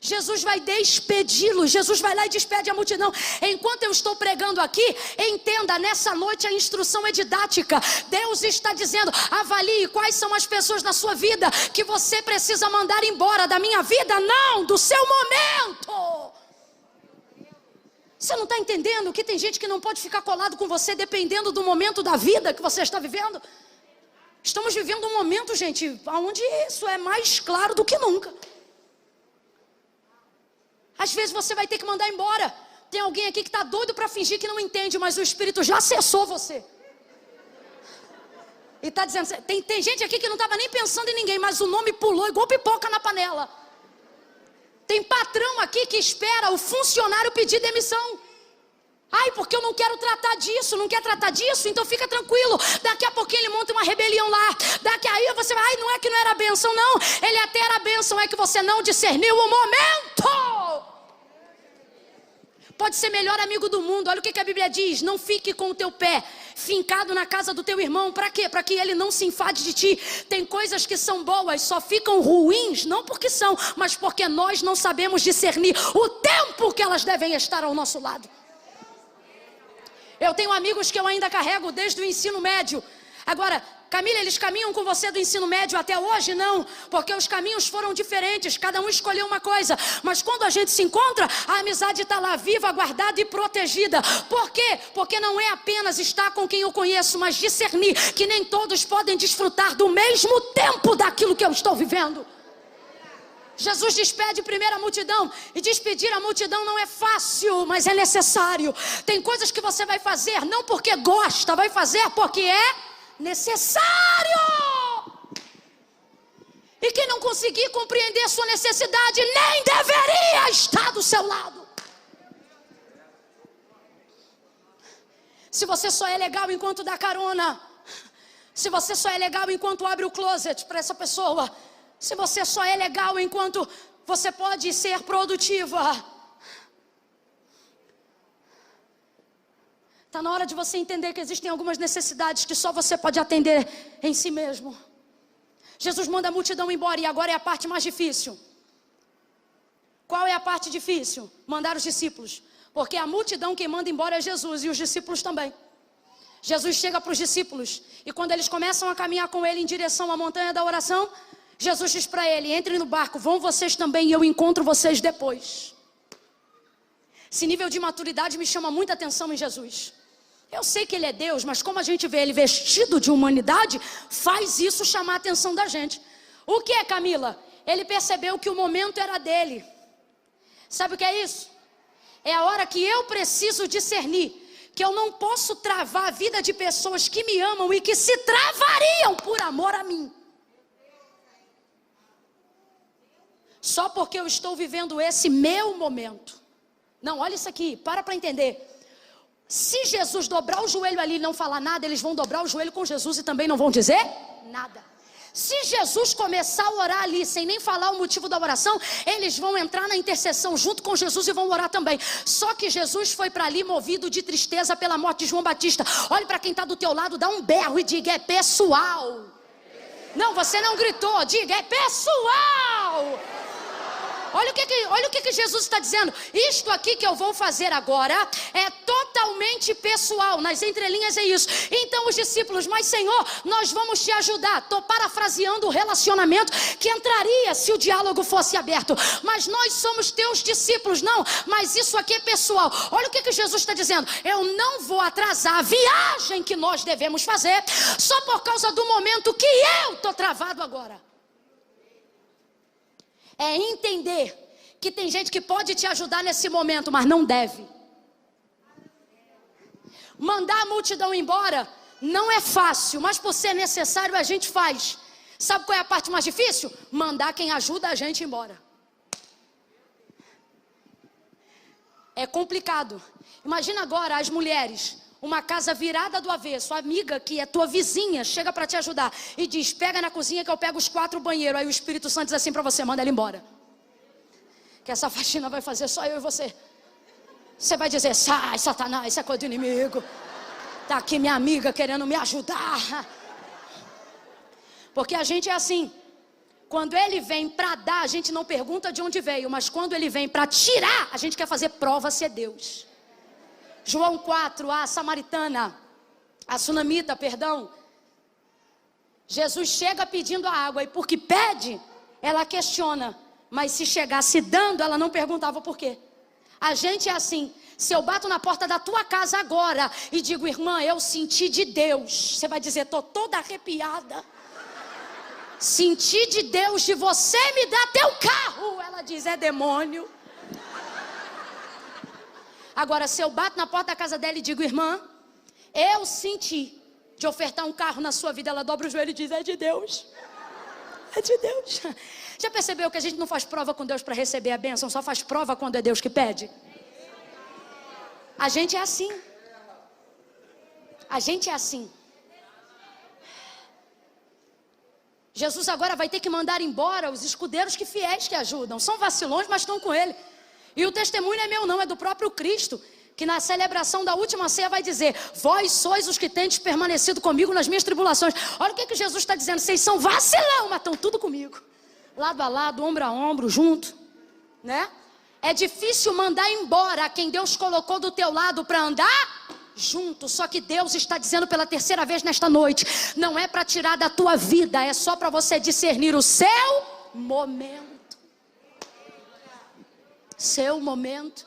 S1: Jesus vai despedi-los. Jesus vai lá e despede a multidão. Enquanto eu estou pregando aqui, entenda, nessa noite a instrução é didática. Deus está dizendo: avalie quais são as pessoas na sua vida que você precisa mandar embora. Da minha vida? Não, do seu momento. Você não está entendendo que tem gente que não pode ficar colado com você dependendo do momento da vida que você está vivendo? Estamos vivendo um momento, gente, onde isso é mais claro do que nunca. Às vezes você vai ter que mandar embora. Tem alguém aqui que está doido para fingir que não entende, mas o Espírito já acessou você. E está dizendo, tem gente aqui que não estava nem pensando em ninguém, mas o nome pulou igual pipoca na panela. Tem patrão aqui que espera o funcionário pedir demissão. Ai, porque eu não quero tratar disso, não quer tratar disso, então fica tranquilo. Daqui a pouquinho ele monta uma rebelião lá. Daqui aí você vai, ai, não é que não era bênção, não. Ele até era bênção, é que você não discerniu o momento. Pode ser melhor amigo do mundo. Olha o que a Bíblia diz: não fique com o teu pé fincado na casa do teu irmão. Para quê? Para que ele não se enfade de ti. Tem coisas que são boas, só ficam ruins, não porque são, mas porque nós não sabemos discernir o tempo que elas devem estar ao nosso lado. Eu tenho amigos que eu ainda carrego desde o ensino médio. Agora, Camila, eles caminham com você do ensino médio até hoje? Não, porque os caminhos foram diferentes, cada um escolheu uma coisa. Mas quando a gente se encontra, a amizade está lá viva, guardada e protegida. Por quê? Porque não é apenas estar com quem eu conheço, mas discernir que nem todos podem desfrutar do mesmo tempo daquilo que eu estou vivendo. Jesus despede primeiro a multidão. E despedir a multidão não é fácil, mas é necessário. Tem coisas que você vai fazer não porque gosta, vai fazer porque é necessário. E quem não conseguir compreender sua necessidade nem deveria estar do seu lado. Se você só é legal enquanto dá carona, se você só é legal enquanto abre o closet para essa pessoa, se você só é legal enquanto você pode ser produtiva, Está na hora de você entender que existem algumas necessidades que só você pode atender em si mesmo. Jesus manda a multidão embora e agora é a parte mais difícil. Qual é a parte difícil? Mandar os discípulos. Porque a multidão quem manda embora é Jesus e os discípulos também. Jesus chega para os discípulos e quando eles começam a caminhar com ele em direção à montanha da oração, Jesus diz para ele: entrem no barco, vão vocês também e eu encontro vocês depois. Esse nível de maturidade me chama muita atenção em Jesus. Eu sei que ele é Deus, mas como a gente vê ele vestido de humanidade, faz isso chamar a atenção da gente. O que é, Camila? Ele percebeu que o momento era dele. Sabe o que é isso? É a hora que eu preciso discernir que eu não posso travar a vida de pessoas que me amam e que se travariam por amor a mim. Só porque eu estou vivendo esse meu momento. Não, olha isso aqui, para entender. Se Jesus dobrar o joelho ali e não falar nada, eles vão dobrar o joelho com Jesus e também não vão dizer nada. Se Jesus começar a orar ali sem nem falar o motivo da oração, eles vão entrar na intercessão junto com Jesus e vão orar também. Só que Jesus foi para ali movido de tristeza pela morte de João Batista. Olhe para quem está do teu lado, dá um berro e diga: é pessoal. Não, você não gritou, diga: é pessoal. Olha o que Jesus está dizendo. Isto aqui que eu vou fazer agora é totalmente pessoal. Nas entrelinhas é isso. Então os discípulos: mas Senhor, nós vamos te ajudar. Estou parafraseando o relacionamento que entraria se o diálogo fosse aberto. Mas nós somos teus discípulos. Não, mas isso aqui é pessoal. Olha o que Jesus está dizendo. Eu não vou atrasar a viagem que nós devemos fazer só por causa do momento que eu estou travado agora. É entender que tem gente que pode te ajudar nesse momento, mas não deve. Mandar a multidão embora não é fácil, mas por ser necessário a gente faz. Sabe qual é a parte mais difícil? Mandar quem ajuda a gente embora. É complicado. Imagina agora as mulheres, uma casa virada do avesso, a amiga que é tua vizinha chega para te ajudar e diz: pega na cozinha que eu pego os 4 banheiros. Aí o Espírito Santo diz assim para você: manda ela embora, que essa faxina vai fazer só eu e você. Você vai dizer: sai Satanás, isso é coisa do inimigo, tá aqui minha amiga querendo me ajudar. Porque a gente é assim, quando ele vem para dar, a gente não pergunta de onde veio, mas quando ele vem para tirar, a gente quer fazer prova se é Deus. João 4, a samaritana, a sunamita, perdão. Jesus chega pedindo a água e porque pede, ela questiona. Mas se chegasse dando, ela não perguntava por quê. A gente é assim. Se eu bato na porta da tua casa agora e digo: irmã, eu senti de Deus, você vai dizer: tô toda arrepiada. Senti de Deus de você me dar teu carro. Ela diz: é demônio. Agora, se eu bato na porta da casa dela e digo: irmã, eu senti de ofertar um carro na sua vida, ela dobra o joelho e diz: é de Deus. É de Deus. Já percebeu que a gente não faz prova com Deus para receber a bênção, só faz prova quando é Deus que pede? A gente é assim. A gente é assim. Jesus agora vai ter que mandar embora os escudeiros que fiéis que ajudam. São vacilões, mas estão com ele. E o testemunho é meu não, é do próprio Cristo, que na celebração da última ceia vai dizer: vós sois os que tendes permanecido comigo nas minhas tribulações. Olha o que Jesus está dizendo: vocês são vacilão, mas estão tudo comigo, lado a lado, ombro a ombro, junto, né? É difícil mandar embora quem Deus colocou do teu lado para andar junto. Só que Deus está dizendo pela terceira vez nesta noite: não é para tirar da tua vida, é só para você discernir o seu momento. Seu momento.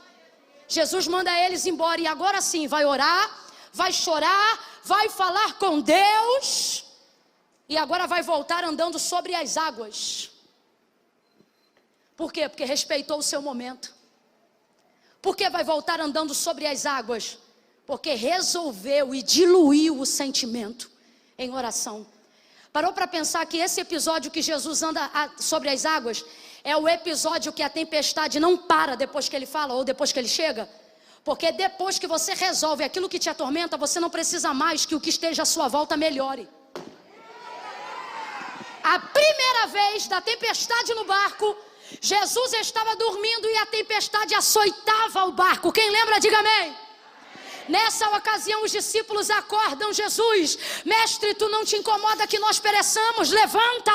S1: Jesus manda eles embora e agora sim vai orar, vai chorar, vai falar com Deus e agora vai voltar andando sobre as águas. Por quê? Porque respeitou o seu momento. Por que vai voltar andando sobre as águas? Porque resolveu e diluiu o sentimento em oração. Parou para pensar que esse episódio que Jesus anda sobre as águas é o episódio que a tempestade não para depois que ele fala ou depois que ele chega? Porque depois que você resolve aquilo que te atormenta, você não precisa mais que o que esteja à sua volta melhore. A primeira vez da tempestade no barco, Jesus estava dormindo e a tempestade açoitava o barco. Quem lembra, diga amém. Nessa ocasião os discípulos acordam Jesus. Mestre, tu não te incomoda que nós pereçamos? Levanta,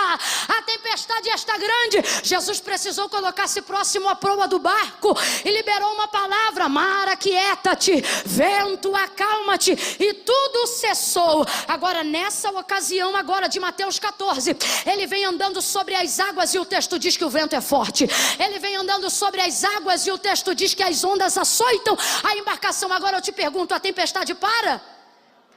S1: a tempestade está grande. Jesus precisou colocar-se próximo à proa do barco e liberou uma palavra: mar, aquieta-te, vento, acalma-te, e tudo cessou. Agora nessa ocasião agora de Mateus 14, ele vem andando sobre as águas e o texto diz que o vento é forte. Ele vem andando sobre as águas e o texto diz que as ondas açoitam a embarcação. Agora eu te pergunto, a tempestade para?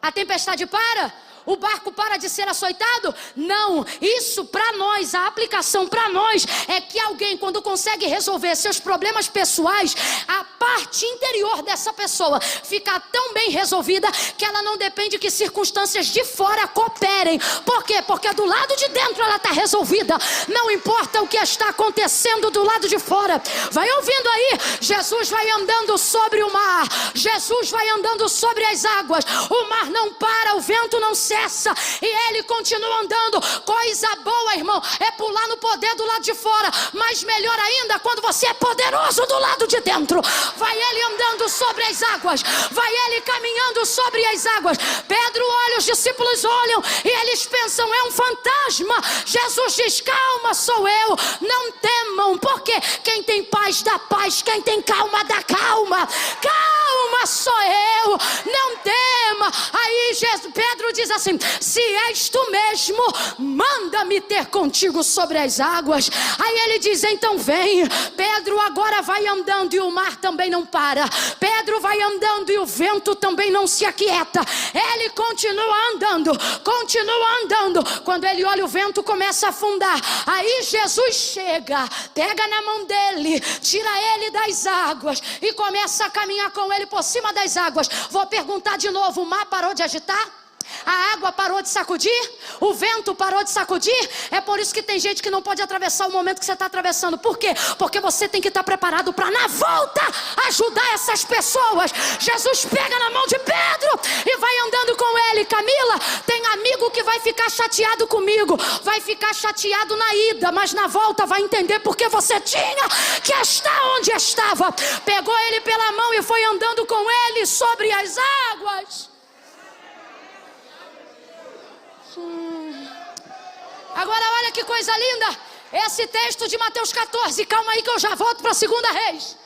S1: A tempestade para? O barco para de ser açoitado? Não, isso para nós, a aplicação para nós é que alguém, quando consegue resolver seus problemas pessoais, a parte interior dessa pessoa fica tão bem resolvida que ela não depende que circunstâncias de fora cooperem. Por quê? Porque do lado de dentro ela está resolvida. Não importa o que está acontecendo do lado de fora. Vai ouvindo aí, Jesus vai andando sobre o mar, Jesus vai andando sobre as águas, o mar não para, o vento não cessa, e ele continua andando. Coisa boa, irmão, é pular no poder do lado de fora, mas melhor ainda quando você é poderoso do lado de dentro. Vai ele andando sobre as águas, vai ele caminhando sobre as águas. Pedro olha, os discípulos olham e eles pensam: é um fantasma. Jesus diz: calma, sou eu, não temam, porque quem tem paz dá paz, quem tem calma dá calma. Calma, sou eu, não tema. Aí Pedro diz assim: se és tu mesmo, manda-me ter contigo sobre as águas. Aí ele diz: então vem. Pedro agora vai andando e o mar também não para. Pedro vai andando e o vento também não se aquieta. Ele continua andando, continua andando. Quando ele olha, o vento começa a afundar. Aí Jesus chega, pega na mão dele, tira ele das águas e começa a caminhar com ele por cima das águas. Vou perguntar de novo: o mar parou de agitar? A água parou de sacudir? O vento parou de sacudir? É por isso que tem gente que não pode atravessar o momento que você está atravessando. Por quê? Porque você tem que estar preparado para na volta ajudar essas pessoas. Jesus pega na mão de Pedro e vai andando com ele. Camila, tem amigo que vai ficar chateado comigo, vai ficar chateado na ida, mas na volta vai entender porque você tinha que estar onde estava. Pegou ele pela mão e foi andando com ele sobre as águas. Agora olha que coisa linda, esse texto de Mateus 14, calma aí que eu já volto para a 2 Reis.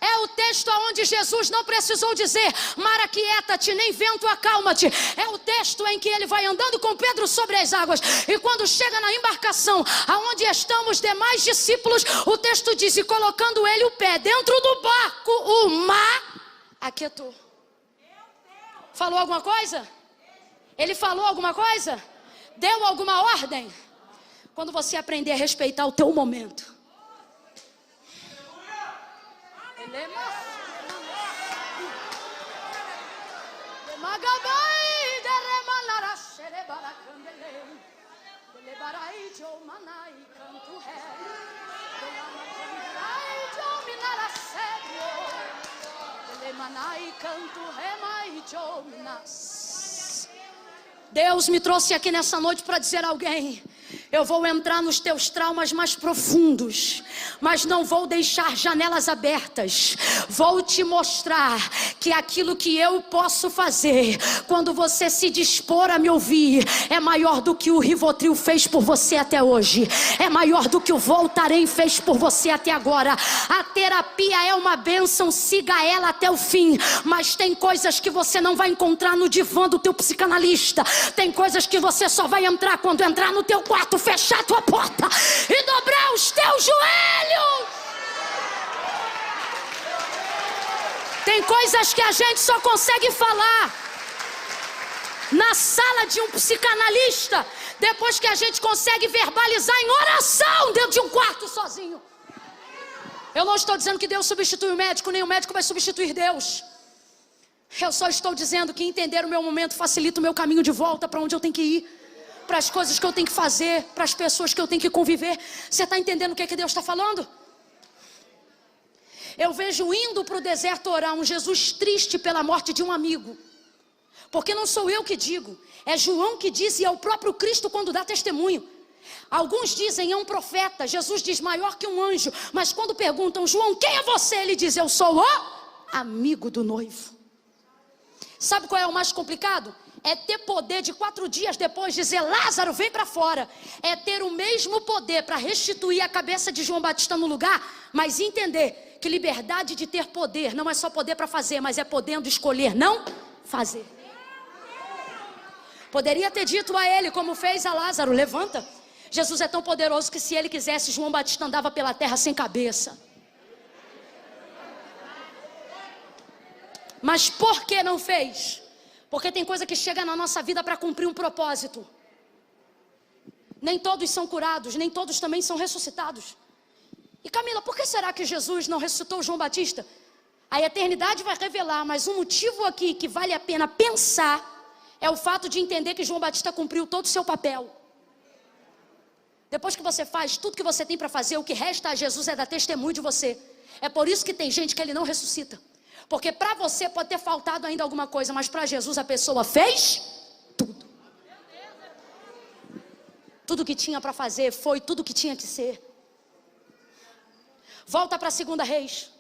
S1: É o texto onde Jesus não precisou dizer: mar, aquieta-te, nem vento, acalma-te. É o texto em que ele vai andando com Pedro sobre as águas. E quando chega na embarcação, aonde estão os demais discípulos, o texto diz: e colocando ele o pé dentro do barco, o mar aquietou. Falou alguma coisa? Ele falou alguma coisa? Deu alguma ordem? Quando você aprender a respeitar o teu momento. Deus me trouxe aqui nessa noite para dizer a alguém: eu vou entrar nos teus traumas mais profundos, mas não vou deixar janelas abertas. Vou te mostrar que aquilo que eu posso fazer, quando você se dispor a me ouvir, é maior do que o Rivotril fez por você até hoje. É maior do que o Voltaren fez por você até agora. A terapia é uma bênção, siga ela até o fim. Mas tem coisas que você não vai encontrar no divã do teu psicanalista. Tem coisas que você só vai entrar quando entrar no teu quarto, fechar a tua porta e dobrar os teus joelhos. Tem coisas que a gente só consegue falar na sala de um psicanalista depois que a gente consegue verbalizar em oração dentro de um quarto sozinho. Eu não estou dizendo que Deus substitui o médico, nem o médico vai substituir Deus. Eu só estou dizendo que entender o meu momento facilita o meu caminho de volta para onde eu tenho que ir, para as coisas que eu tenho que fazer, para as pessoas que eu tenho que conviver. Você está entendendo o que Deus está falando? Eu vejo indo para o deserto orar um Jesus triste pela morte de um amigo. Porque não sou eu que digo, é João que diz, e é o próprio Cristo quando dá testemunho. Alguns dizem é um profeta, Jesus diz maior que um anjo. Mas quando perguntam: João, quem é você? Ele diz: eu sou o amigo do noivo. Sabe qual é o mais complicado? É ter poder de 4 dias depois dizer, Lázaro, vem para fora. É ter o mesmo poder para restituir a cabeça de João Batista no lugar, mas entender que liberdade de ter poder não é só poder para fazer, mas é podendo escolher não fazer. Poderia ter dito a ele, como fez a Lázaro, levanta. Jesus é tão poderoso que se ele quisesse, João Batista andava pela terra sem cabeça. Mas por que não fez? Porque tem coisa que chega na nossa vida para cumprir um propósito. Nem todos são curados, nem todos também são ressuscitados. E Camila, por que será que Jesus não ressuscitou João Batista? A eternidade vai revelar, mas um motivo aqui que vale a pena pensar é o fato de entender que João Batista cumpriu todo o seu papel. Depois que você faz tudo que você tem para fazer, o que resta a Jesus é dar testemunho de você. É por isso que tem gente que ele não ressuscita. Porque para você pode ter faltado ainda alguma coisa, mas para Jesus a pessoa fez tudo. Tudo que tinha para fazer foi tudo que tinha que ser. Volta para 2 Reis.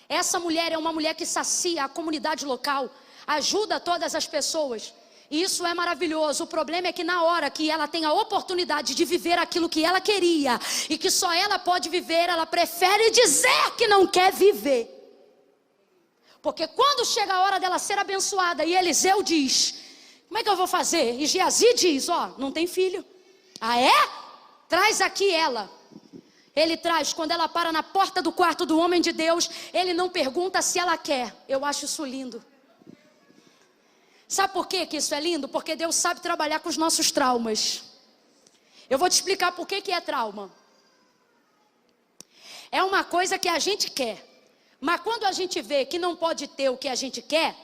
S1: Essa mulher é uma mulher que sacia a comunidade local, ajuda todas as pessoas. E isso é maravilhoso. O problema é que na hora que ela tem a oportunidade de viver aquilo que ela queria e que só ela pode viver, ela prefere dizer que não quer viver. Porque quando chega a hora dela ser abençoada e Eliseu diz, como é que eu vou fazer? E Geazi diz, não tem filho. Ah é? Traz aqui ela. Ele traz, quando ela para na porta do quarto do homem de Deus, ele não pergunta se ela quer. Eu acho isso lindo. Sabe por que isso é lindo? Porque Deus sabe trabalhar com os nossos traumas. Eu vou te explicar por que é trauma. É uma coisa que a gente quer. Mas quando a gente vê que não pode ter o que a gente quer,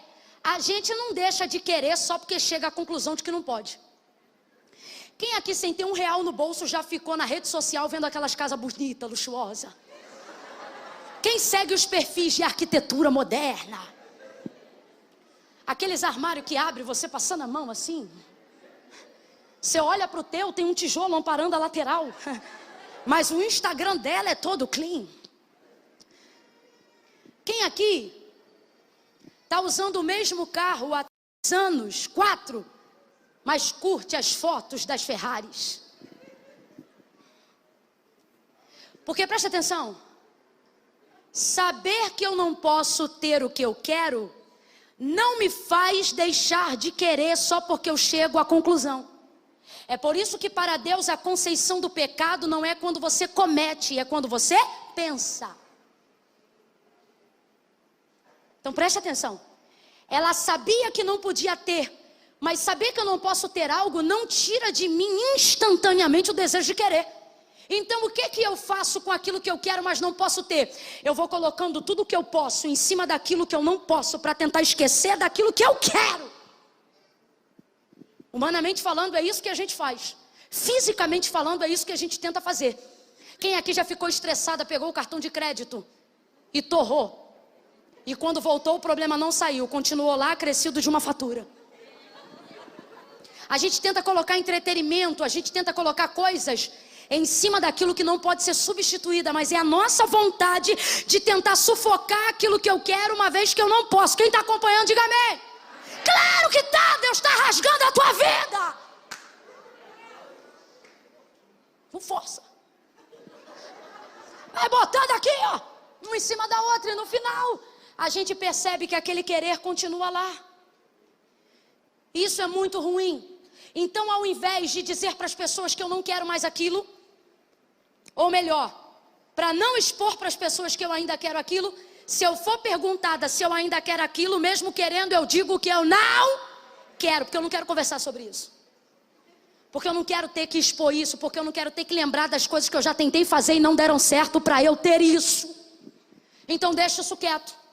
S1: a gente não deixa de querer só porque chega à conclusão de que não pode. Quem aqui sem ter R$1 no bolso já ficou na rede social vendo aquelas casas bonitas, luxuosas? Quem segue os perfis de arquitetura moderna? Aqueles armários que abre você passando a mão assim. Você olha para o teu, tem um tijolo amparando a lateral. Mas o Instagram dela é todo clean. Quem aqui está usando o mesmo carro há 3 anos, 4, mas curte as fotos das Ferraris? Porque preste atenção, saber que eu não posso ter o que eu quero não me faz deixar de querer só porque eu chego à conclusão. É por isso que para Deus a conceição do pecado não é quando você comete, é quando você pensa. Então preste atenção. Ela sabia que não podia ter, mas saber que eu não posso ter algo não tira de mim instantaneamente o desejo de querer. Então o que eu faço com aquilo que eu quero, mas não posso ter? Eu vou colocando tudo o que eu posso em cima daquilo que eu não posso, para tentar esquecer daquilo que eu quero. Humanamente falando, é isso que a gente faz. Fisicamente falando, é isso que a gente tenta fazer. Quem aqui já ficou estressada, pegou o cartão de crédito e torrou? E quando voltou, o problema não saiu, continuou lá, acrescido de uma fatura. A gente tenta colocar entretenimento, a gente tenta colocar coisas em cima daquilo que não pode ser substituída, mas é a nossa vontade de tentar sufocar aquilo que eu quero, uma vez que eu não posso. Quem está acompanhando, diga amém. Claro que tá, Deus está rasgando a tua vida. Com força. Vai botando aqui, uma em cima da outra, e no final a gente percebe que aquele querer continua lá. Isso é muito ruim. Então, ao invés de dizer para as pessoas que eu não quero mais aquilo, ou melhor, para não expor para as pessoas que eu ainda quero aquilo, se eu for perguntada se eu ainda quero aquilo, mesmo querendo, eu digo que eu não quero, porque eu não quero conversar sobre isso. Porque eu não quero ter que expor isso, porque eu não quero ter que lembrar das coisas que eu já tentei fazer e não deram certo para eu ter isso. Então deixa isso quieto.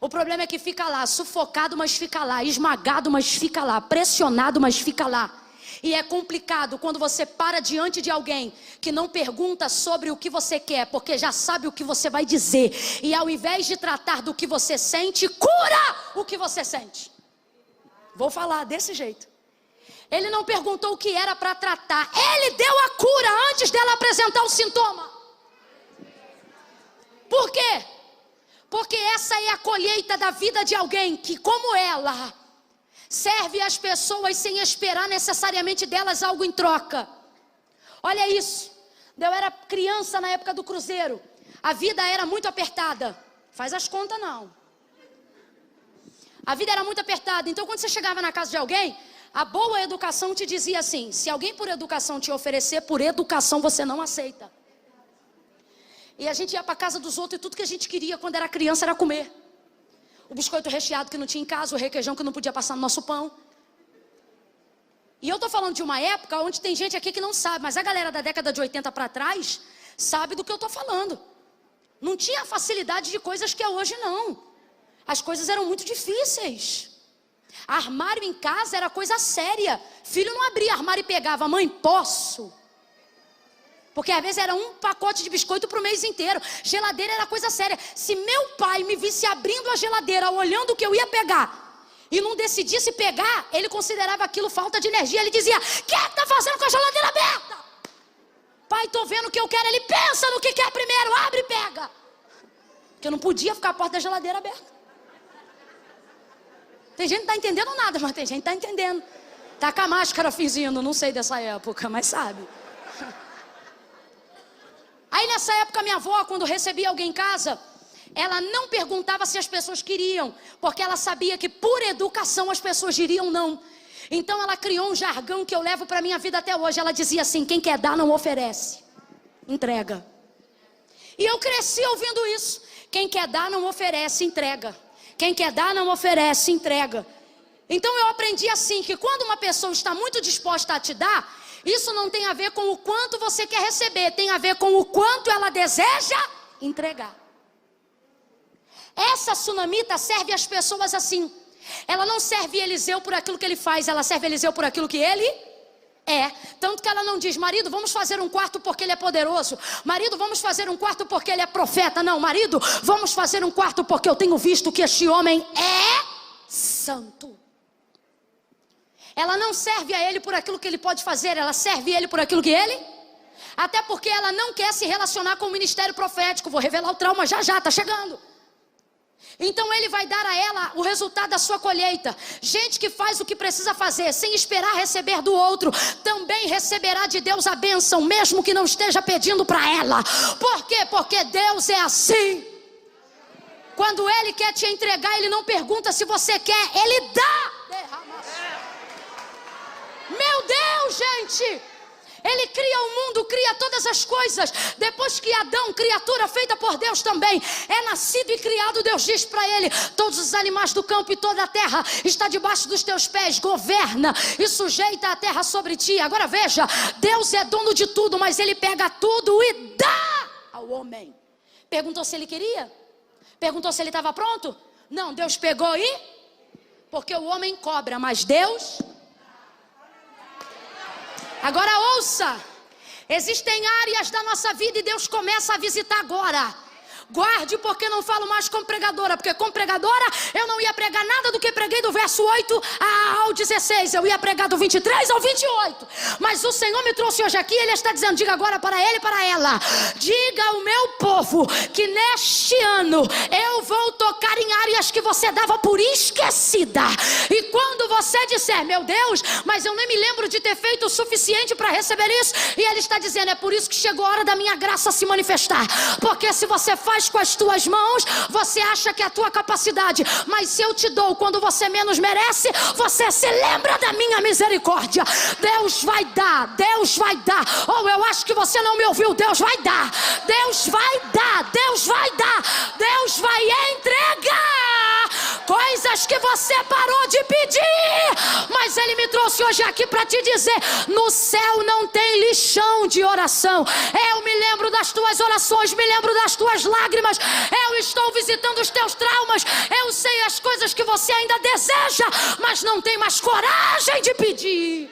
S1: O problema é que fica lá, sufocado, mas fica lá, esmagado, mas fica lá, pressionado, mas fica lá. E é complicado quando você para diante de alguém que não pergunta sobre o que você quer, porque já sabe o que você vai dizer. E ao invés de tratar do que você sente, cura o que você sente. Vou falar desse jeito. Ele não perguntou o que era para tratar, ele deu a cura antes dela apresentar o sintoma. Por quê? Porque essa é a colheita da vida de alguém que, como ela, serve as pessoas sem esperar necessariamente delas algo em troca. Olha isso. Eu era criança na época do cruzeiro. A vida era muito apertada. Faz as contas não. A vida era muito apertada. Então quando você chegava na casa de alguém, a boa educação te dizia assim: se alguém por educação te oferecer, por educação você não aceita. E a gente ia para casa dos outros e tudo que a gente queria quando era criança era comer. O biscoito recheado que não tinha em casa, o requeijão que não podia passar no nosso pão. E eu estou falando de uma época onde tem gente aqui que não sabe, mas a galera da década de 80 para trás sabe do que eu estou falando. Não tinha a facilidade de coisas que é hoje não. As coisas eram muito difíceis. Armário em casa era coisa séria. Filho não abria armário e pegava: mãe, posso? Porque às vezes era um pacote de biscoito para o mês inteiro. Geladeira era coisa séria. Se meu pai me visse abrindo a geladeira, olhando o que eu ia pegar, e não decidisse pegar, ele considerava aquilo falta de energia. Ele dizia: que está fazendo com a geladeira aberta? Pai, estou vendo o que eu quero. Ele: pensa no que quer primeiro, abre e pega. Porque eu não podia ficar a porta da geladeira aberta. Tem gente que não está entendendo nada, mas tem gente que está entendendo. Tá com a máscara fingindo, não sei dessa época, mas sabe. Aí nessa época minha avó, quando recebia alguém em casa, ela não perguntava se as pessoas queriam, porque ela sabia que por educação as pessoas diriam não. Então ela criou um jargão que eu levo para a minha vida até hoje. Ela dizia assim: quem quer dar não oferece, entrega. E eu cresci ouvindo isso: quem quer dar não oferece, entrega. Quem quer dar não oferece, entrega. Então eu aprendi assim, que quando uma pessoa está muito disposta a te dar, isso não tem a ver com o quanto você quer receber, tem a ver com o quanto ela deseja entregar. Essa sunamita serve as pessoas assim. Ela não serve Eliseu por aquilo que ele faz, ela serve Eliseu por aquilo que ele é. Tanto que ela não diz: marido, vamos fazer um quarto porque ele é poderoso. Marido, vamos fazer um quarto porque ele é profeta. Não, marido, vamos fazer um quarto porque eu tenho visto que este homem é santo. Ela não serve a ele por aquilo que ele pode fazer, ela serve ele por aquilo que ele... Até porque ela não quer se relacionar com o ministério profético. Vou revelar o trauma já, está chegando. Então ele vai dar a ela o resultado da sua colheita. Gente que faz o que precisa fazer sem esperar receber do outro, também receberá de Deus a bênção, mesmo que não esteja pedindo para ela. Por quê? Porque Deus é assim. Quando Ele quer te entregar, Ele não pergunta se você quer, Ele dá. Meu Deus, gente! Ele cria o mundo, cria todas as coisas. Depois que Adão, criatura feita por Deus também, é nascido e criado, Deus diz para ele: todos os animais do campo e toda a terra está debaixo dos teus pés. Governa e sujeita a terra sobre ti. Agora veja, Deus é dono de tudo, mas Ele pega tudo e dá ao homem. Perguntou se ele queria? Perguntou se ele estava pronto? Não, Deus pegou e... Porque o homem cobra, mas Deus... Agora ouça, existem áreas da nossa vida e Deus começa a visitar agora. Guarde, porque não falo mais como pregadora, porque como pregadora eu não ia pregar nada do que preguei do verso 8 ao 16, eu ia pregar do 23 ao 28. Mas o Senhor me trouxe hoje aqui, Ele está dizendo: diga agora para ele e para ela, diga ao meu povo que neste ano eu vou tocar em áreas que você dava por esquecida. E quando você disser: meu Deus, mas eu nem me lembro de ter feito o suficiente para receber isso, e Ele está dizendo: é por isso que chegou a hora da minha graça se manifestar. Porque se você faz com as tuas mãos, você acha que é a tua capacidade, mas se eu te dou quando você menos merece, você se lembra da minha misericórdia. Deus vai dar, Deus vai dar. Ou eu acho que você não me ouviu. Deus vai dar, Deus vai dar, Deus vai dar, Deus vai entregar coisas que você parou de pedir. Mas Ele me trouxe hoje aqui para te dizer: no céu não tem lixão de oração. Eu me lembro das tuas orações, me lembro das tuas lágrimas, eu estou visitando os teus traumas, eu sei as coisas que você ainda deseja, mas não tem mais coragem de pedir.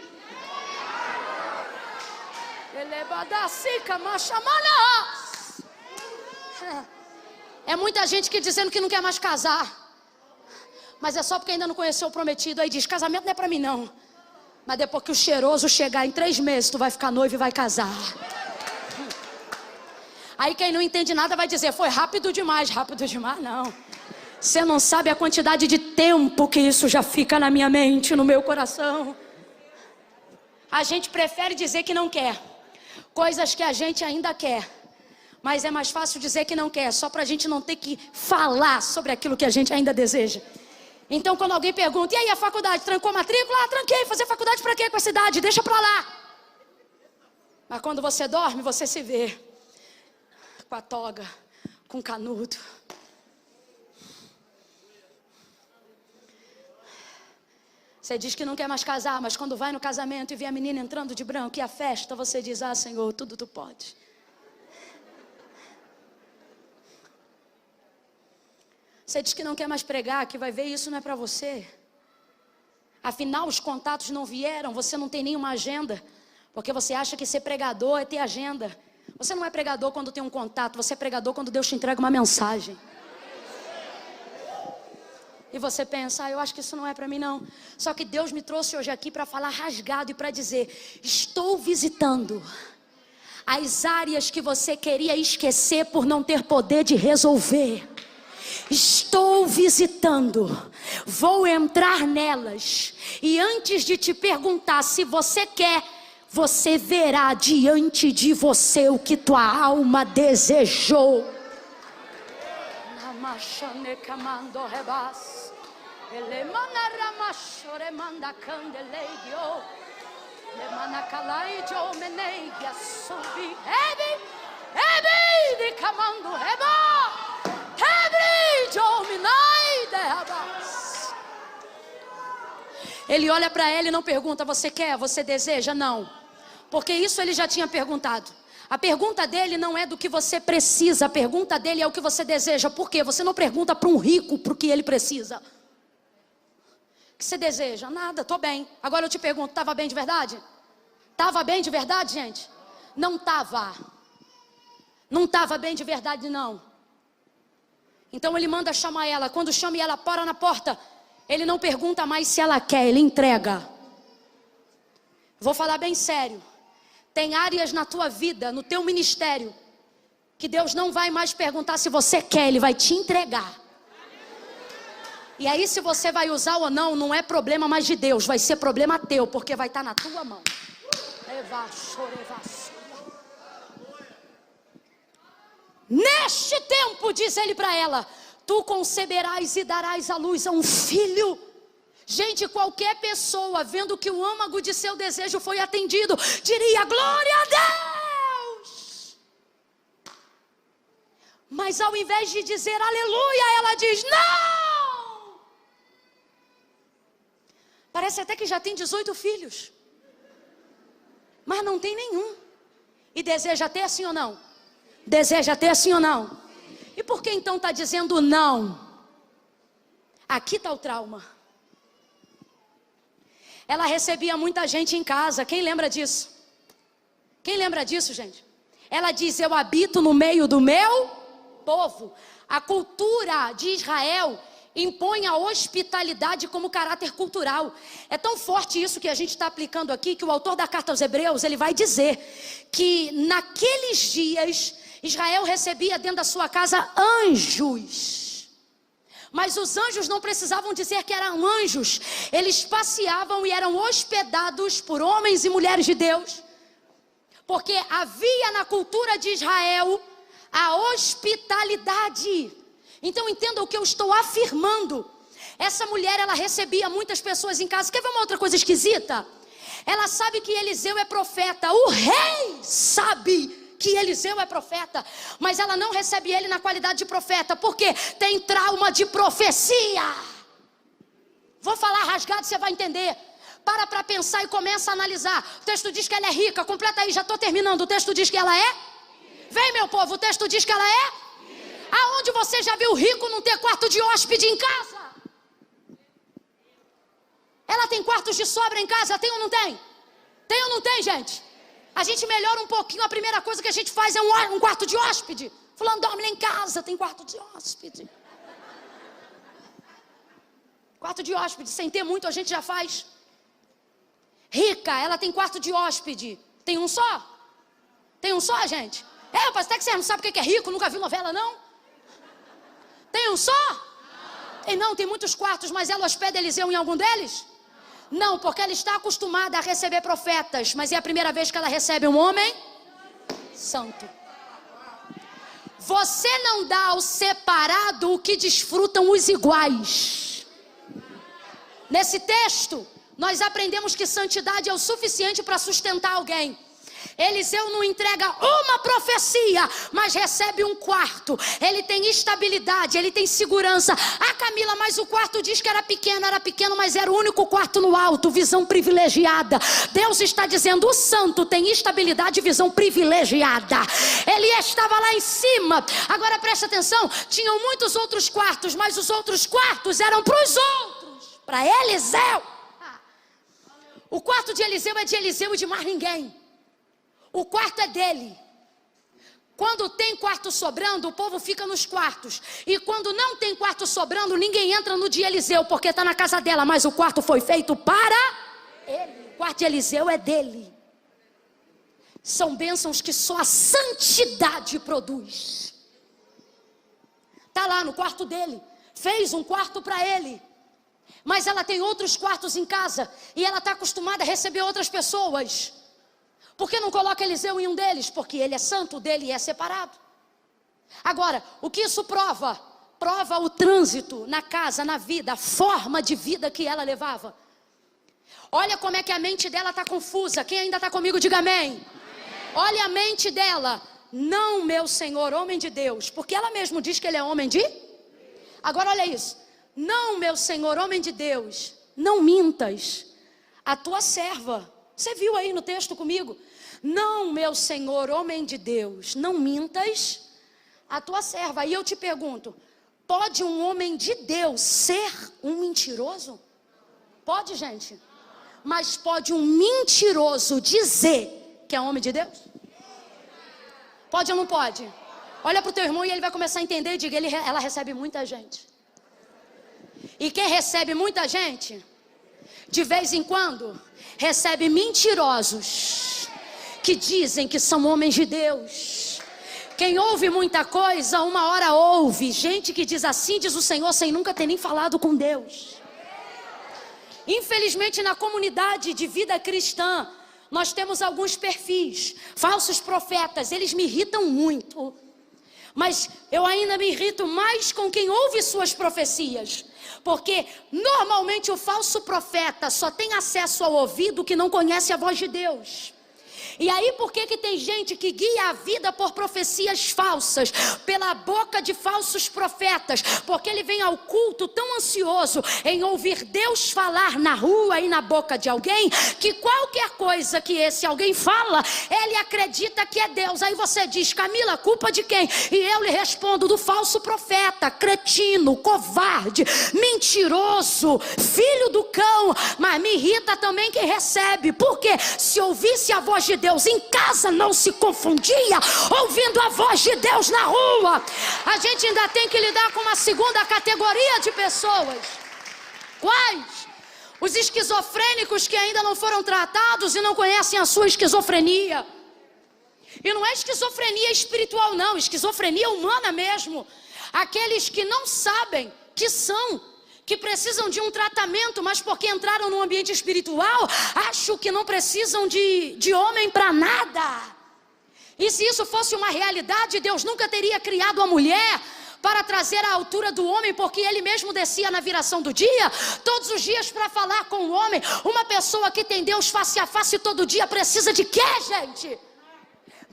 S1: É muita gente que dizendo que não quer mais casar, mas é só porque ainda não conheceu o prometido. Aí diz: casamento não é para mim não. Mas depois que o cheiroso chegar, em 3 meses tu vai ficar noivo e vai casar. Aí quem não entende nada vai dizer, foi rápido demais. Rápido demais, não. Você não sabe a quantidade de tempo que isso já fica na minha mente, no meu coração. A gente prefere dizer que não quer coisas que a gente ainda quer, mas é mais fácil dizer que não quer, só para a gente não ter que falar sobre aquilo que a gente ainda deseja. Então quando alguém pergunta, e aí a faculdade, trancou a matrícula? Ah, tranquei, fazer faculdade para quê com essa idade? Deixa para lá. Mas quando você dorme, você se vê com a toga, com canudo. Você diz que não quer mais casar, mas quando vai no casamento e vê a menina entrando de branco e a festa, você diz, ah, Senhor, tudo tu pode. Você diz que não quer mais pregar, que vai ver isso não é para você. Afinal, os contatos não vieram, você não tem nenhuma agenda, porque você acha que ser pregador é ter agenda. Você não é pregador quando tem um contato, você é pregador quando Deus te entrega uma mensagem. E você pensa, eu acho que isso não é para mim não. Só que Deus me trouxe hoje aqui para falar rasgado e para dizer, estou visitando as áreas que você queria esquecer por não ter poder de resolver. Estou visitando, vou entrar nelas. E antes de te perguntar se você quer, você verá diante de você o que tua alma desejou. Ele olha para ela e não pergunta, você quer, você deseja? Não, porque isso ele já tinha perguntado. A pergunta dele não é do que você precisa, a pergunta dele é o que você deseja. Por quê? Você não pergunta para um rico para o que ele precisa. O que você deseja? Nada, estou bem. Agora eu te pergunto, estava bem de verdade? Estava bem de verdade, gente? Não estava. Não estava bem de verdade, não. Então ele manda chamar ela. Quando chama e ela para na porta, ele não pergunta mais se ela quer, ele entrega. Vou falar bem sério. Tem áreas na tua vida, no teu ministério, que Deus não vai mais perguntar se você quer, Ele vai te entregar. E aí se você vai usar ou não, não é problema mais de Deus, vai ser problema teu, porque vai estar na tua mão. Neste tempo, diz ele para ela, tu conceberás e darás à luz a um filho. Gente, qualquer pessoa vendo que o âmago de seu desejo foi atendido, diria, glória a Deus. Mas ao invés de dizer aleluia, ela diz, não. Parece até que já tem 18 filhos, mas não tem nenhum. E deseja ter sim ou não? Deseja ter sim ou não? E por que então está dizendo não? Aqui está o trauma. Ela recebia muita gente em casa. Quem lembra disso? Quem lembra disso, gente? Ela diz, eu habito no meio do meu povo. A cultura de Israel impõe a hospitalidade como caráter cultural. É tão forte isso que a gente está aplicando aqui, que o autor da carta aos Hebreus, ele vai dizer que naqueles dias, Israel recebia dentro da sua casa anjos. Mas os anjos não precisavam dizer que eram anjos. Eles passeavam e eram hospedados por homens e mulheres de Deus. Porque havia na cultura de Israel a hospitalidade. Então entenda o que eu estou afirmando. Essa mulher, ela recebia muitas pessoas em casa. Quer ver uma outra coisa esquisita? Ela sabe que Eliseu é profeta. O rei sabe que Eliseu é profeta, mas ela não recebe ele na qualidade de profeta, porque tem trauma de profecia. Vou falar rasgado, você vai entender. Para pensar e começa a analisar. O texto diz que ela é rica, completa aí, já estou terminando. O texto diz que ela é? Vem, meu povo, o texto diz que ela é? Aonde você já viu rico não ter quarto de hóspede em casa? Ela tem quartos de sobra em casa, tem ou não tem? Tem ou não tem, gente? A gente melhora um pouquinho, a primeira coisa que a gente faz é um quarto de hóspede. Fulano dorme lá em casa, tem quarto de hóspede. Quarto de hóspede, sem ter muito a gente já faz. Rica, ela tem quarto de hóspede. Tem um só? Tem um só, gente? Pastor, que você não sabe o que é rico, nunca viu novela, não? Tem um só? Não, tem muitos quartos, mas ela hospeda Eliseu em algum deles? Não, porque ela está acostumada a receber profetas, mas é a primeira vez que ela recebe um homem santo. Você não dá ao separado o que desfrutam os iguais. Nesse texto, nós aprendemos que santidade é o suficiente para sustentar alguém. Eliseu não entrega uma profecia, mas recebe um quarto. Ele tem estabilidade, ele tem segurança. Camila, mas o quarto diz que era pequeno, mas era o único quarto no alto, visão privilegiada. Deus está dizendo, o santo tem estabilidade e visão privilegiada. Ele estava lá em cima. Agora preste atenção, tinham muitos outros quartos, mas os outros quartos eram para os outros, para Eliseu. O quarto de Eliseu é de Eliseu e de mais ninguém. O quarto é dele. Quando tem quarto sobrando, o povo fica nos quartos. E quando não tem quarto sobrando, ninguém entra no de Eliseu, porque está na casa dela. Mas o quarto foi feito para ele. O quarto de Eliseu é dele. São bênçãos que só a santidade produz. Está lá no quarto dele. Fez um quarto para ele. Mas ela tem outros quartos em casa. E ela está acostumada a receber outras pessoas. Por que não coloca Eliseu em um deles? Porque ele é santo, o dele é separado. Agora, o que isso prova? Prova o trânsito na casa, na vida, a forma de vida que ela levava. Olha como é que a mente dela está confusa. Quem ainda está comigo, diga amém. Olha a mente dela. Não, meu Senhor, homem de Deus. Porque ela mesmo diz que ele é homem de... Agora olha isso. Não, meu Senhor, homem de Deus, não mintas. A tua serva... Você viu aí no texto comigo? Não, meu Senhor, homem de Deus, não mintas a tua serva. Aí eu te pergunto, pode um homem de Deus ser um mentiroso? Pode, gente? Mas pode um mentiroso dizer que é homem de Deus? Pode ou não pode? Olha para o teu irmão e ele vai começar a entender e diga, ela recebe muita gente. E quem recebe muita gente, de vez em quando... recebe mentirosos que dizem que são homens de Deus. Quem ouve muita coisa, uma hora ouve. Gente que diz assim, diz o Senhor, sem nunca ter nem falado com Deus. Infelizmente na comunidade de vida cristã, nós temos alguns perfis, falsos profetas, eles me irritam muito. Mas eu ainda me irrito mais com quem ouve suas profecias. Porque normalmente o falso profeta só tem acesso ao ouvido que não conhece a voz de Deus. E aí por que tem gente que guia a vida por profecias falsas, pela boca de falsos profetas? Porque ele vem ao culto tão ansioso em ouvir Deus falar na rua e na boca de alguém, que qualquer coisa que esse alguém fala, ele acredita que é Deus. Aí você diz, Camila, culpa de quem? E eu lhe respondo, do falso profeta, cretino, covarde, mentiroso, filho do cão. Mas me irrita também quem recebe. Porque se ouvisse a voz de Deus em casa, não se confundia ouvindo a voz de Deus na rua. A gente ainda tem que lidar com uma segunda categoria de pessoas. Quais? Os esquizofrênicos que ainda não foram tratados e não conhecem a sua esquizofrenia. E não é esquizofrenia espiritual não, esquizofrenia humana mesmo. Aqueles que não sabem que são, que precisam de um tratamento, mas porque entraram no ambiente espiritual, acham que não precisam de homem para nada. E se isso fosse uma realidade, Deus nunca teria criado a mulher para trazer a altura do homem, porque ele mesmo descia na viração do dia, todos os dias para falar com o homem. Uma pessoa que tem Deus face a face todo dia precisa de quê, gente?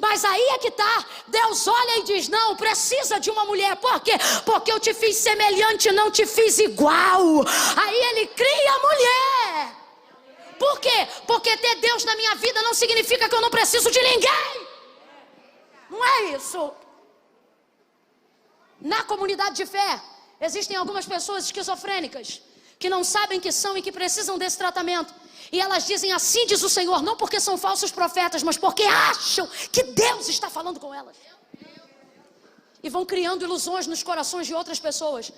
S1: Mas aí é que tá, Deus olha e diz, não, precisa de uma mulher. Por quê? Porque eu te fiz semelhante, não te fiz igual. Aí ele cria a mulher. Por quê? Porque ter Deus na minha vida não significa que eu não preciso de ninguém. Não é isso. Na comunidade de fé, existem algumas pessoas esquizofrênicas, que não sabem que são e que precisam desse tratamento. E elas dizem, assim diz o Senhor, não porque são falsos profetas, mas porque acham que Deus está falando com elas. E vão criando ilusões nos corações de outras pessoas.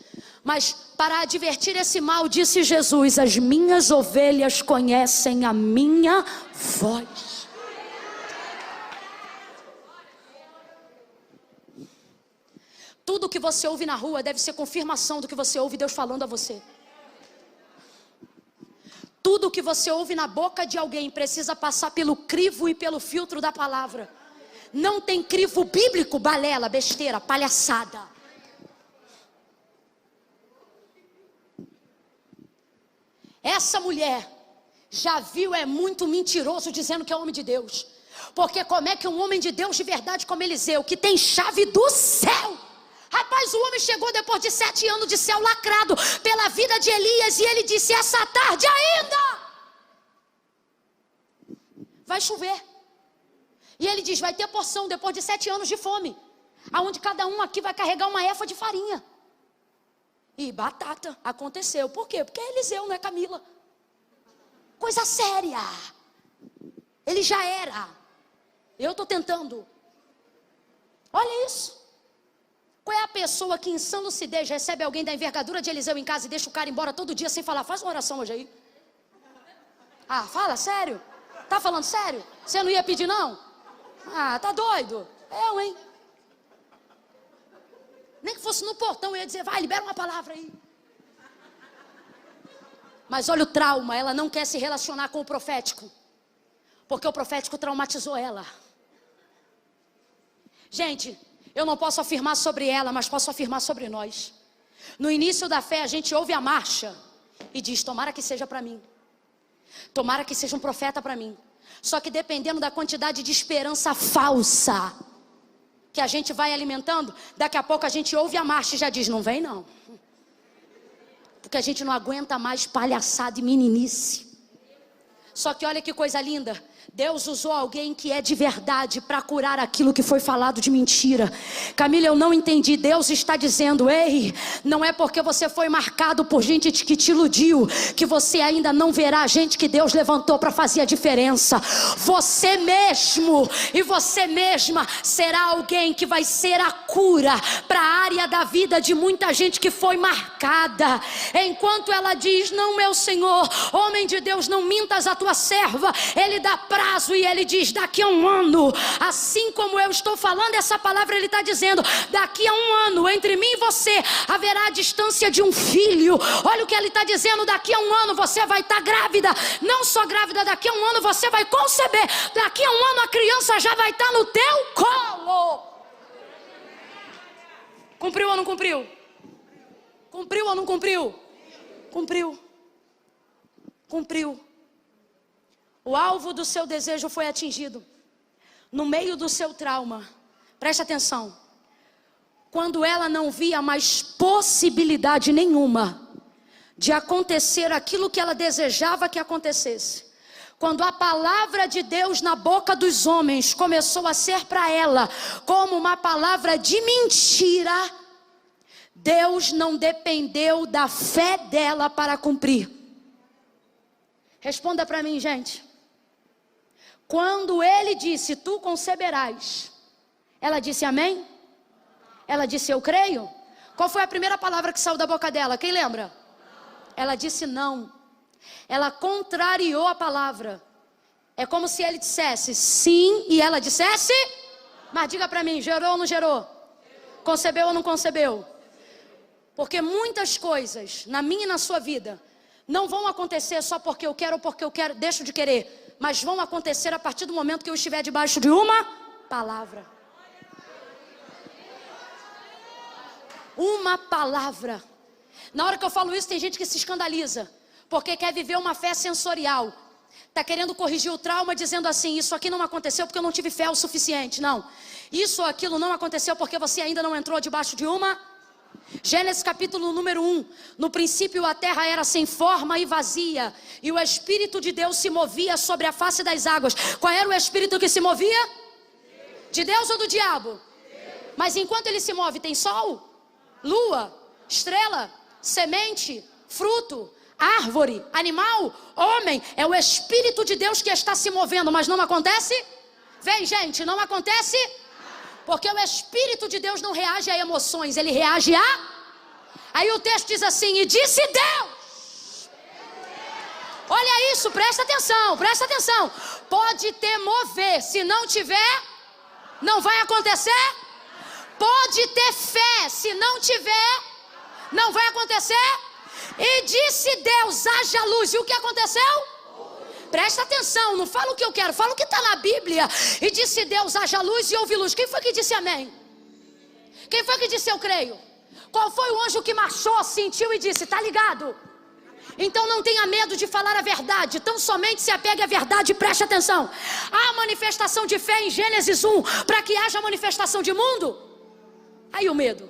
S1: Mas para advertir esse mal, disse Jesus, as minhas ovelhas conhecem a minha voz. Tudo que você ouve na rua deve ser confirmação do que você ouve Deus falando a você. Tudo que você ouve na boca de alguém precisa passar pelo crivo e pelo filtro da palavra. Não tem crivo bíblico, balela, besteira, palhaçada. Essa mulher já viu, é muito mentiroso dizendo que é homem de Deus. Porque como é que um homem de Deus de verdade como Eliseu, que tem chave do céu, rapaz, o homem chegou depois de 7 anos de céu lacrado pela vida de Elias, e ele disse: essa tarde ainda vai chover. E ele diz: vai ter porção depois de 7 anos de fome, aonde cada um aqui vai carregar uma efa de farinha e batata. Aconteceu. Por quê? Porque é Eliseu, não é Camila. Coisa séria. Ele já era. Eu estou tentando. Olha isso. Qual é a pessoa que em sã lucidez recebe alguém da envergadura de Eliseu em casa e deixa o cara embora todo dia sem falar: faz uma oração hoje aí? Ah, fala sério? Tá falando sério? Você não ia pedir não? Ah, tá doido? Eu, hein? Nem que fosse no portão, eu ia dizer: vai, libera uma palavra aí. Mas olha o trauma, ela não quer se relacionar com o profético, porque o profético traumatizou ela. Gente, eu não posso afirmar sobre ela, mas posso afirmar sobre nós. No início da fé, a gente ouve a marcha e diz: tomara que seja para mim. Tomara que seja um profeta para mim. Só que dependendo da quantidade de esperança falsa que a gente vai alimentando, daqui a pouco a gente ouve a marcha e já diz: não vem não. Porque a gente não aguenta mais palhaçada e meninice. Só que olha que coisa linda. Deus usou alguém que é de verdade para curar aquilo que foi falado de mentira. Camila, eu não entendi. Deus está dizendo: ei, não é porque você foi marcado por gente que te iludiu que você ainda não verá gente que Deus levantou para fazer a diferença. Você mesmo e você mesma será alguém que vai ser a cura para a área da vida de muita gente que foi marcada. Enquanto ela diz: não, meu Senhor, homem de Deus, não mintas a tua serva, ele dá prazo e ele diz: daqui a 1 ano, assim como eu estou falando essa palavra, ele está dizendo: daqui a 1 ano, entre mim e você haverá a distância de um filho. Olha o que ele está dizendo: daqui a 1 ano você vai estar grávida. Não só grávida, daqui a 1 ano você vai conceber. Daqui a 1 ano a criança já vai estar no teu colo. Cumpriu ou não cumpriu? Cumpriu ou não cumpriu? Cumpriu. Cumpriu. O alvo do seu desejo foi atingido. No meio do seu trauma, preste atenção. Quando ela não via mais possibilidade nenhuma de acontecer aquilo que ela desejava que acontecesse, quando a palavra de Deus na boca dos homens começou a ser para ela como uma palavra de mentira, Deus não dependeu da fé dela para cumprir. Responda para mim, gente. Quando ele disse: tu conceberás, ela disse amém? Ela disse: eu creio? Qual foi a primeira palavra que saiu da boca dela? Quem lembra? Ela disse não. Ela contrariou a palavra. É como se ele dissesse sim e ela dissesse: mas diga para mim, gerou ou não gerou? Concebeu ou não concebeu? Porque muitas coisas na minha e na sua vida não vão acontecer só porque eu quero ou porque eu quero, deixo de querer, mas vão acontecer a partir do momento que eu estiver debaixo de uma palavra. Uma palavra. Na hora que eu falo isso, tem gente que se escandaliza, porque quer viver uma fé sensorial. Está querendo corrigir o trauma dizendo assim: isso aqui não aconteceu porque eu não tive fé o suficiente. Não, isso ou aquilo não aconteceu porque você ainda não entrou debaixo de uma. Gênesis capítulo número 1. No princípio a terra era sem forma e vazia, e o Espírito de Deus se movia sobre a face das águas. Qual era o Espírito que se movia? De Deus ou do diabo? Mas enquanto ele se move, tem sol, lua, estrela, semente, fruto, árvore, animal, homem. É o Espírito de Deus que está se movendo, mas não acontece? Vem, gente, não acontece? Porque o Espírito de Deus não reage a emoções, ele reage a... Aí o texto diz assim: e disse Deus. Olha isso, presta atenção, presta atenção. Pode ter mover, se não tiver, não vai acontecer. Pode ter fé, se não tiver, não vai acontecer. E disse Deus, haja luz. E o que aconteceu? Presta atenção, não fala o que eu quero, fala o que está na Bíblia. E disse Deus, haja luz, e houve luz. Quem foi que disse amém? Quem foi que disse eu creio? Qual foi o anjo que marchou, sentiu e disse, tá ligado? Então não tenha medo de falar a verdade, tão somente se apegue à verdade e preste atenção. Há manifestação de fé em Gênesis 1, para que haja manifestação de mundo. Aí o medo.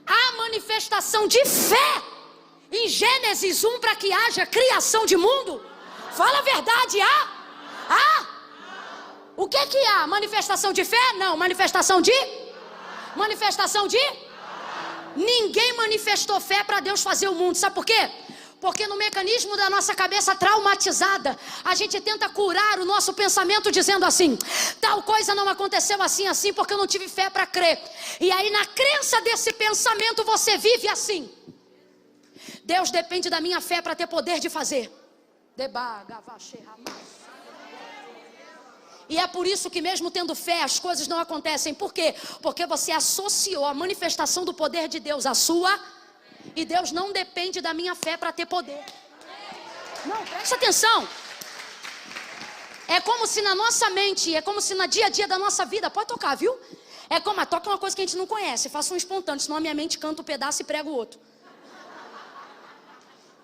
S1: Há manifestação de fé em Gênesis 1, para que haja criação de mundo. Fala a verdade, há? O que há? Manifestação de fé? Não, manifestação de? Ninguém manifestou fé para Deus fazer o mundo, sabe por quê? Porque no mecanismo da nossa cabeça traumatizada, a gente tenta curar o nosso pensamento dizendo assim, tal coisa não aconteceu assim, porque eu não tive fé para crer. E aí na crença desse pensamento você vive assim. Deus depende da minha fé para ter poder de fazer. E é por isso que mesmo tendo fé, as coisas não acontecem. Por quê? Porque você associou a manifestação do poder de Deus à sua. E Deus não depende da minha fé para ter poder. Não, presta atenção. É como se na nossa mente, é como se no dia a dia da nossa vida, pode tocar, viu? É como, toca uma coisa que a gente não conhece, faça um espontâneo, senão a minha mente canta um pedaço e prega o outro.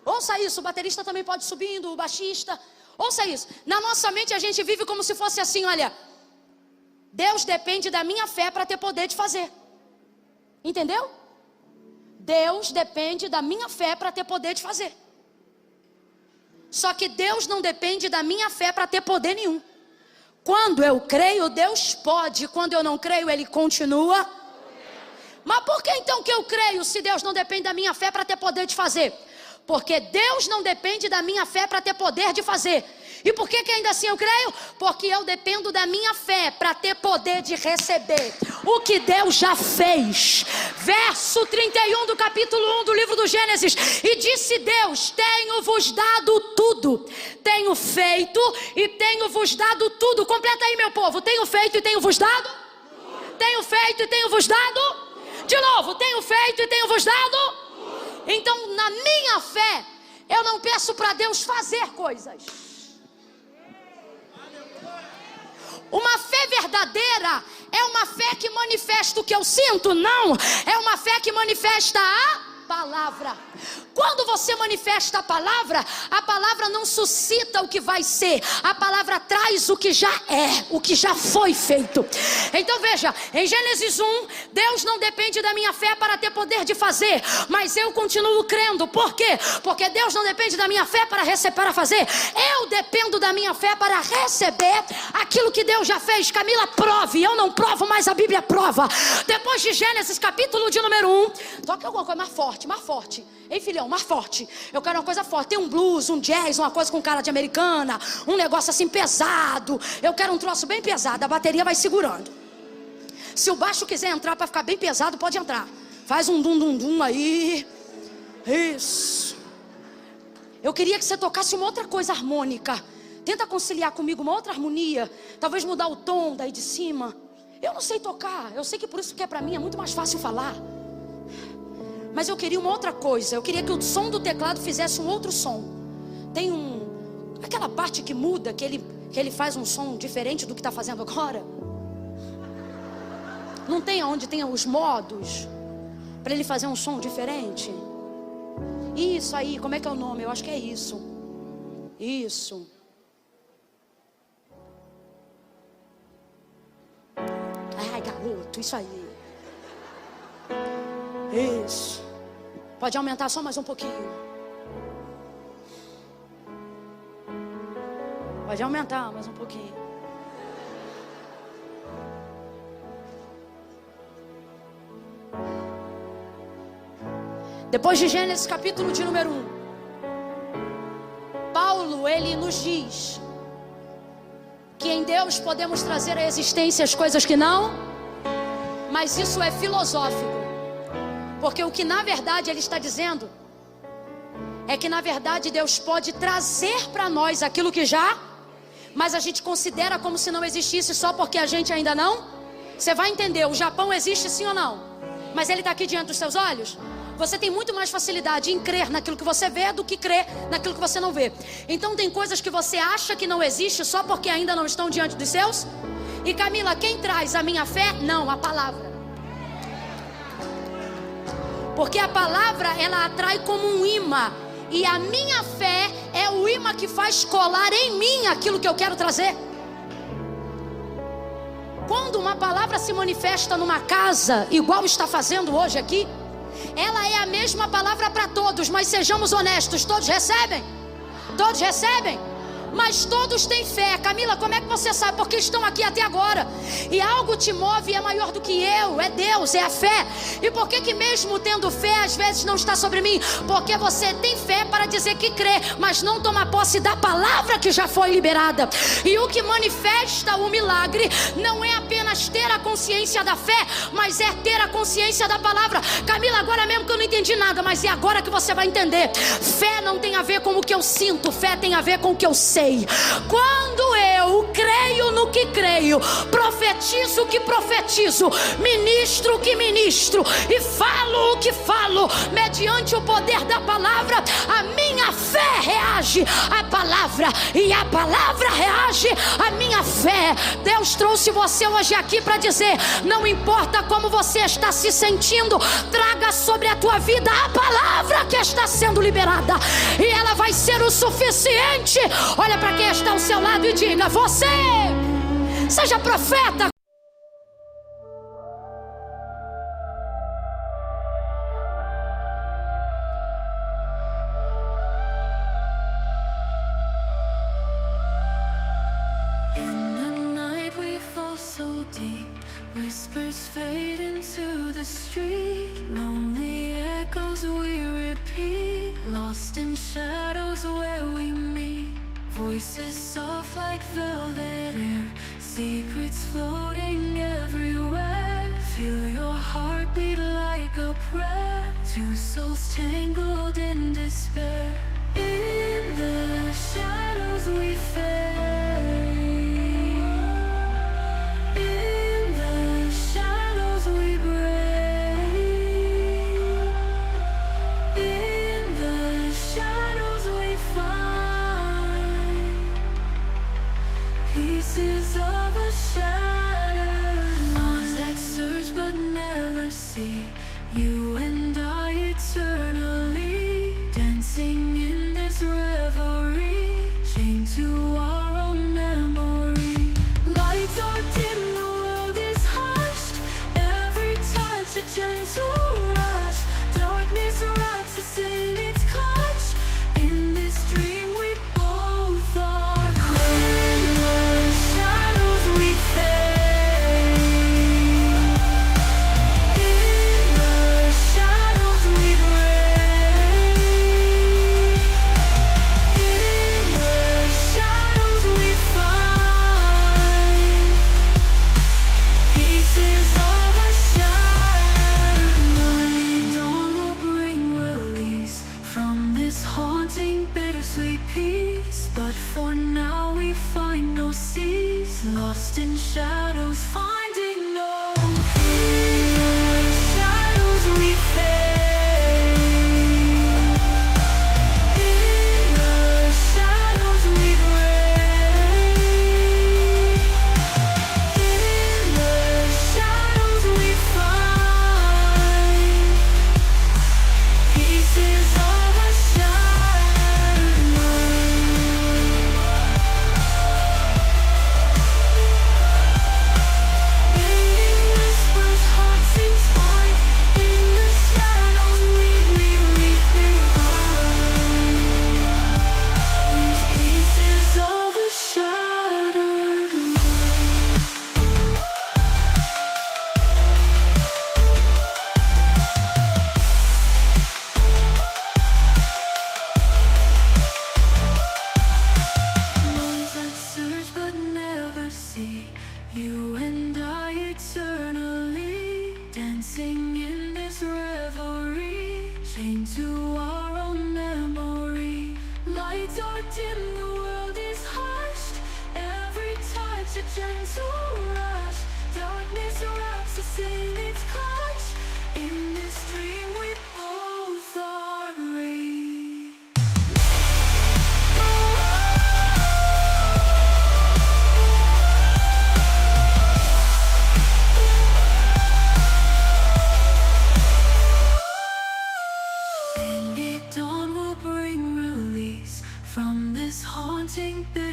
S1: Ouça isso, o baterista também pode ir subindo, o baixista. Ouça isso, na nossa mente a gente vive como se fosse assim, olha, Deus depende da minha fé para ter poder de fazer. Entendeu? Deus depende da minha fé para ter poder de fazer. Só que Deus não depende da minha fé para ter poder nenhum. Quando eu creio, Deus pode. Quando eu não creio, Ele continua. Mas por que então que eu creio se Deus não depende da minha fé para ter poder de fazer? Porque Deus não depende da minha fé para ter poder de fazer. E por que ainda assim eu creio? Porque eu dependo da minha fé para ter poder de receber o que Deus já fez. Verso 31 do capítulo 1 do livro do Gênesis. E disse Deus, tenho-vos dado tudo. Tenho feito e tenho-vos dado tudo. Completa aí, meu povo. Tenho feito e tenho-vos dado. Tenho feito e tenho-vos dado. De novo, tenho feito e tenho-vos dado. Então, na minha fé, eu não peço para Deus fazer coisas. Uma fé verdadeira é uma fé que manifesta o que eu sinto? Não, é uma fé que manifesta a palavra. Quando você manifesta a palavra não suscita o que vai ser, a palavra traz o que já é, o que já foi feito. Então veja, em Gênesis 1, Deus não depende da minha fé para ter poder de fazer, mas eu continuo crendo. Por quê? Porque Deus não depende da minha fé para fazer, eu dependo da minha fé para receber aquilo que Deus já fez. Camila, prove, eu não provo, mas a Bíblia prova. Depois de Gênesis, capítulo de número 1, toque alguma coisa mais forte. Ei, filhão, mais forte. Eu quero uma coisa forte. Tem um blues, um jazz, uma coisa com cara de americana, um negócio assim pesado. Eu quero um troço bem pesado. A bateria vai segurando. Se o baixo quiser entrar para ficar bem pesado, pode entrar. Faz um dum-dum-dum aí. Isso. Eu queria que você tocasse uma outra coisa harmônica. Tenta conciliar comigo uma outra harmonia. Talvez mudar o tom daí de cima. Eu não sei tocar. Eu sei que por isso que para mim é muito mais fácil falar. Mas eu queria uma outra coisa. Eu queria que o som do teclado fizesse um outro som. Tem aquela parte que muda, que ele faz um som diferente do que está fazendo agora. Não tem onde tem os modos para ele fazer um som diferente? Isso aí, como é que é o nome? Eu acho que é isso. Isso. Ai, garoto, isso aí. Isso. Pode aumentar só mais um pouquinho. Pode aumentar mais um pouquinho. Depois de Gênesis capítulo de número 1, Paulo, ele nos diz que em Deus podemos trazer à existência as coisas que não, mas isso é filosófico. Porque o que na verdade ele está dizendo é que na verdade Deus pode trazer para nós aquilo que já, mas a gente considera como se não existisse só porque a gente ainda não. Você vai entender, o Japão existe sim ou não? Mas ele está aqui diante dos seus olhos? Você tem muito mais facilidade em crer naquilo que você vê do que crer naquilo que você não vê. Então tem coisas que você acha que não existe só porque ainda não estão diante dos seus. E Camila, quem traz a minha fé? Não, a palavra. Porque a palavra, ela atrai como um imã. E a minha fé é o imã que faz colar em mim aquilo que eu quero trazer. Quando uma palavra se manifesta numa casa, igual está fazendo hoje aqui, ela é a mesma palavra para todos, mas sejamos honestos, todos recebem? Todos recebem? Mas todos têm fé. Camila, como é que você sabe? Porque estão aqui até agora. E algo te move, é maior do que eu. É Deus, é a fé. E por que mesmo tendo fé, às vezes não está sobre mim? Porque você tem fé para dizer que crê, mas não toma posse da palavra que já foi liberada. E o que manifesta o milagre não é apenas ter a consciência da fé, mas é ter a consciência da palavra. Camila, agora mesmo que eu não entendi nada, mas é agora que você vai entender. Fé não tem a ver com o que eu sinto, fé tem a ver com o que eu sei. Quando eu creio no que creio, profetizo o que profetizo, ministro o que ministro e falo o que falo, mediante o poder da palavra, a minha fé reage à palavra e a palavra reage à minha fé. Deus trouxe você hoje aqui para dizer: não importa como você está se sentindo, traga sobre a tua vida a palavra que está sendo liberada, e ela vai ser o suficiente. Olha para quem está ao seu lado e diga: você seja profeta.
S2: Whispers fade into the street, lonely echoes we repeat, lost in shadows where we meet. Voices soft like velvet air, secrets floating everywhere. Feel your heartbeat like a prayer, two souls tangled in despair. In the shadows we fade. Pieces of a shattered mind that search but never see. You and I eternally dancing in this revelry, chained to our own memory. Lights are dim, the world is hushed. Every touch a gentle rush. Darkness rises in its clutch. In this dream we both are. Lost in shadows, finding no peace. Shadows we fade. In the shadows we break. In the shadows we find pieces of a shattered mind. You and I eternally dancing in this revelry, chained to our own memory. Lights are dim, the world is hushed. Every touch a gentle rush. Darkness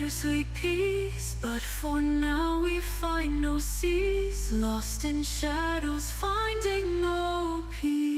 S2: bittersweet peace, but for now we find no seas, lost in shadows, finding no peace.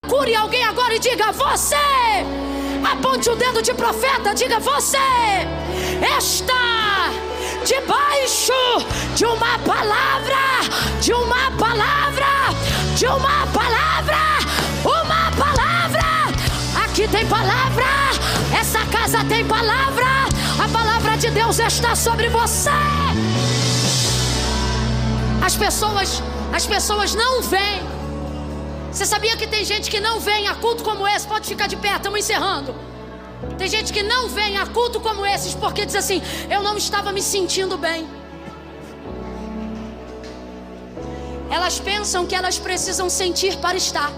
S1: Procure alguém agora e diga: você. Aponte o dedo de profeta, diga: você está debaixo de uma palavra, de uma palavra, de uma palavra, uma palavra. Aqui tem palavra, essa casa tem palavra, a palavra de Deus está sobre você. As pessoas não vêm. Você sabia que tem gente que não vem a culto como esse? Pode ficar de pé, estamos encerrando. Tem gente que não vem a culto como esses porque diz assim: eu não estava me sentindo bem. Elas pensam que elas precisam sentir para estar.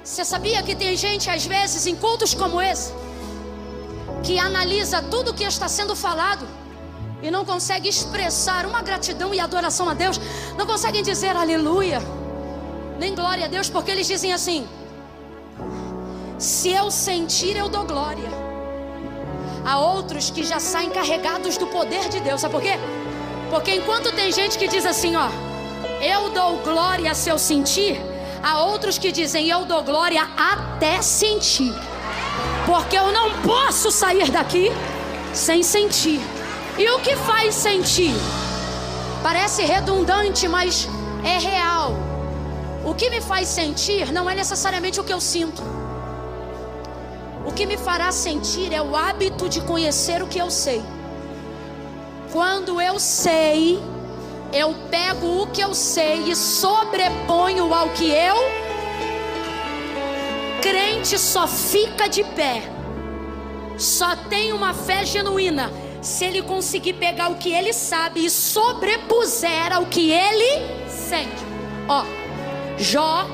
S1: Você sabia que tem gente às vezes em cultos como esse que analisa tudo o que está sendo falado e não consegue expressar uma gratidão e adoração a Deus? Não conseguem dizer aleluia, nem glória a Deus, porque eles dizem assim: se eu sentir, eu dou glória. Há outros que já saem carregados do poder de Deus. Sabe por quê? Porque enquanto tem gente que diz assim, ó, eu dou glória se eu sentir, há outros que dizem, eu dou glória até sentir. Porque eu não posso sair daqui sem sentir. E o que faz sentir? Parece redundante, mas é real. O que me faz sentir não é necessariamente o que eu sinto. O que me fará sentir é o hábito de conhecer o que eu sei. Quando eu sei, eu pego o que eu sei e sobreponho ao que eu... Crente só fica de pé, só tem uma fé genuína se ele conseguir pegar o que ele sabe e sobrepuser ao que ele sente. Ó, Jó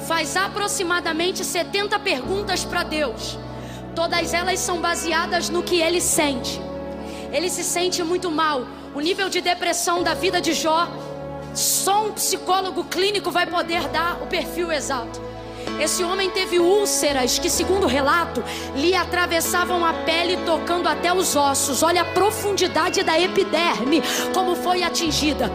S1: faz aproximadamente 70 perguntas para Deus. Todas elas são baseadas no que ele sente. Ele se sente muito mal. O nível de depressão da vida de Jó, só um psicólogo clínico vai poder dar o perfil exato. Esse homem teve úlceras que, segundo o relato, lhe atravessavam a pele, tocando até os ossos. Olha a profundidade da epiderme, como foi atingida.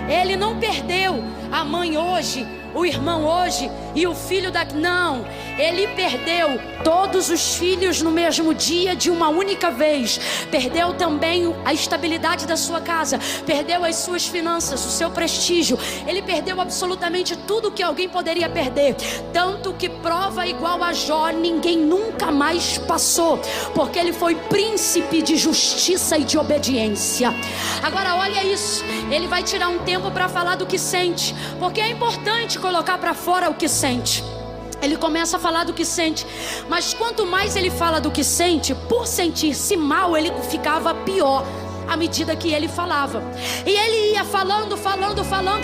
S1: Ele não perdeu a mãe hoje o irmão hoje e o filho daqui. Não, ele perdeu todos os filhos no mesmo dia de uma única vez. Perdeu também a estabilidade da sua casa, perdeu as suas finanças, o seu prestígio. Ele perdeu absolutamente tudo que alguém poderia perder. Tanto que prova igual a Jó ninguém nunca mais passou, porque ele foi príncipe de justiça e de obediência. Agora olha isso, ele vai tirar um tempo para falar do que sente, porque é importante colocar para fora o que sente. Ele começa a falar do que sente, mas quanto mais ele fala do que sente, por sentir-se mal, ele ficava pior à medida que ele falava. E ele ia falando,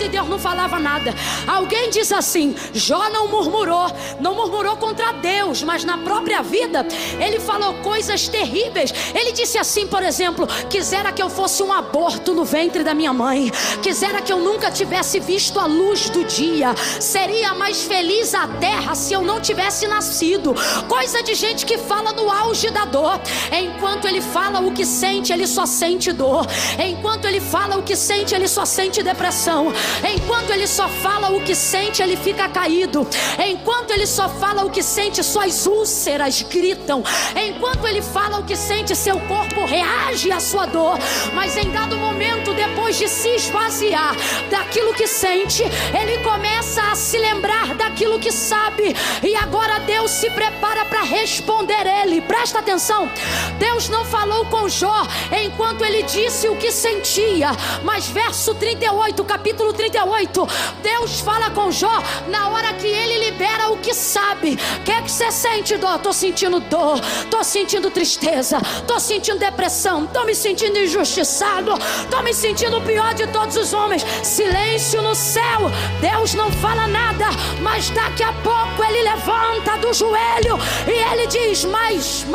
S1: e Deus não falava nada. Alguém diz assim: Jó não murmurou contra Deus, mas na própria vida ele falou coisas terríveis. Ele disse assim, por exemplo: quisera que eu fosse um aborto no ventre da minha mãe, quisera que eu nunca tivesse visto a luz do dia, seria mais feliz a terra se eu não tivesse nascido. Coisa de gente que fala no auge da dor. Enquanto ele fala o que sente, ele só sente dor. Enquanto ele fala o que sente, ele só sente depressão. Enquanto ele só fala o que sente, ele fica caído. Enquanto ele só fala o que sente, suas úlceras gritam. Enquanto ele fala o que sente, seu corpo reage à sua dor. Mas em dado momento, depois de se esvaziar daquilo que sente, ele começa a se lembrar daquilo que sabe. E agora Deus se prepara para responder ele. Presta atenção, Deus não falou com Jó enquanto ele disse o que sentia, mas verso 38, capítulo 38, Deus fala com Jó na hora que ele libera o que sabe. O que é que você sente, dó? Tô sentindo dor, tô sentindo tristeza, tô sentindo depressão, tô me sentindo injustiçado, tô me sentindo o pior de todos os homens. Silêncio no céu, Deus não fala nada, mas daqui a pouco ele levanta do joelho e ele diz: mas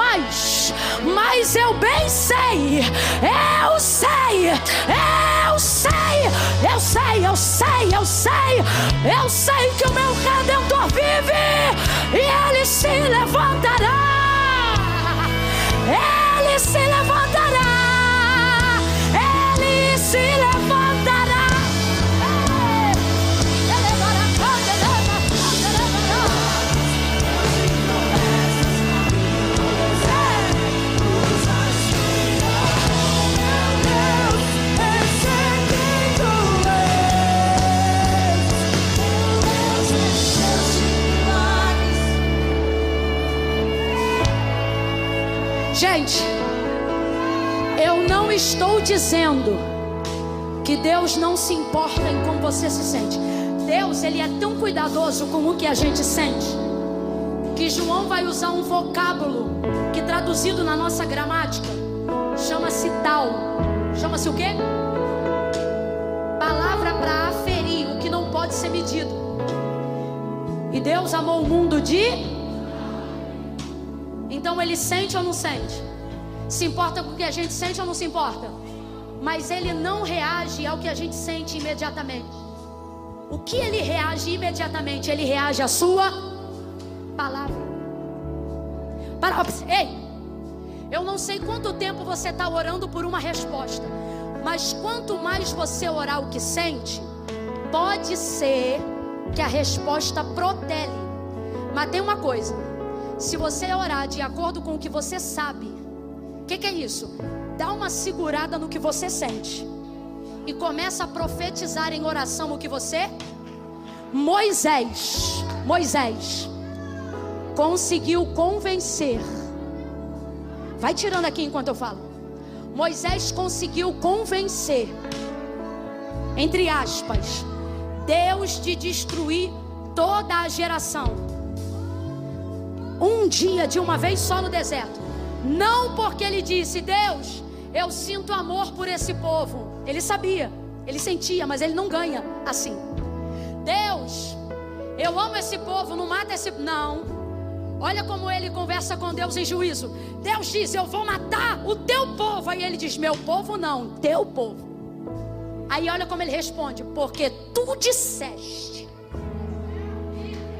S1: eu bem sei, eu sei que o meu Redentor vive e ele se levantará, ele se levantará, ele se levantará. Gente, eu não estou dizendo que Deus não se importa em como você se sente. Deus, ele é tão cuidadoso com o que a gente sente, que João vai usar um vocábulo que, traduzido na nossa gramática, chama-se tal. Chama-se o quê? Palavra para aferir o que não pode ser medido. E Deus amou o mundo de... Então ele sente ou não sente? Se importa com o que a gente sente ou não se importa? Mas ele não reage ao que a gente sente imediatamente. O que ele reage imediatamente? Ele reage à sua palavra. Ei, eu não sei quanto tempo você está orando por uma resposta, mas quanto mais você orar o que sente, pode ser que a resposta protele. Mas tem uma coisa: se você orar de acordo com o que você sabe, o que é isso? Dá uma segurada no que você sente e começa a profetizar em oração o que você... Moisés conseguiu convencer. Vai tirando aqui enquanto eu falo. Moisés conseguiu convencer, entre aspas, Deus de destruir toda a geração, um dia, de uma vez só no deserto. Não porque ele disse: Deus, eu sinto amor por esse povo. Ele sabia, ele sentia, mas ele não ganha assim. Deus, eu amo esse povo, não mata esse... Não. Olha como ele conversa com Deus em juízo. Deus diz: eu vou matar o teu povo. Aí ele diz: meu povo não, teu povo. Aí olha como ele responde: porque tu disseste.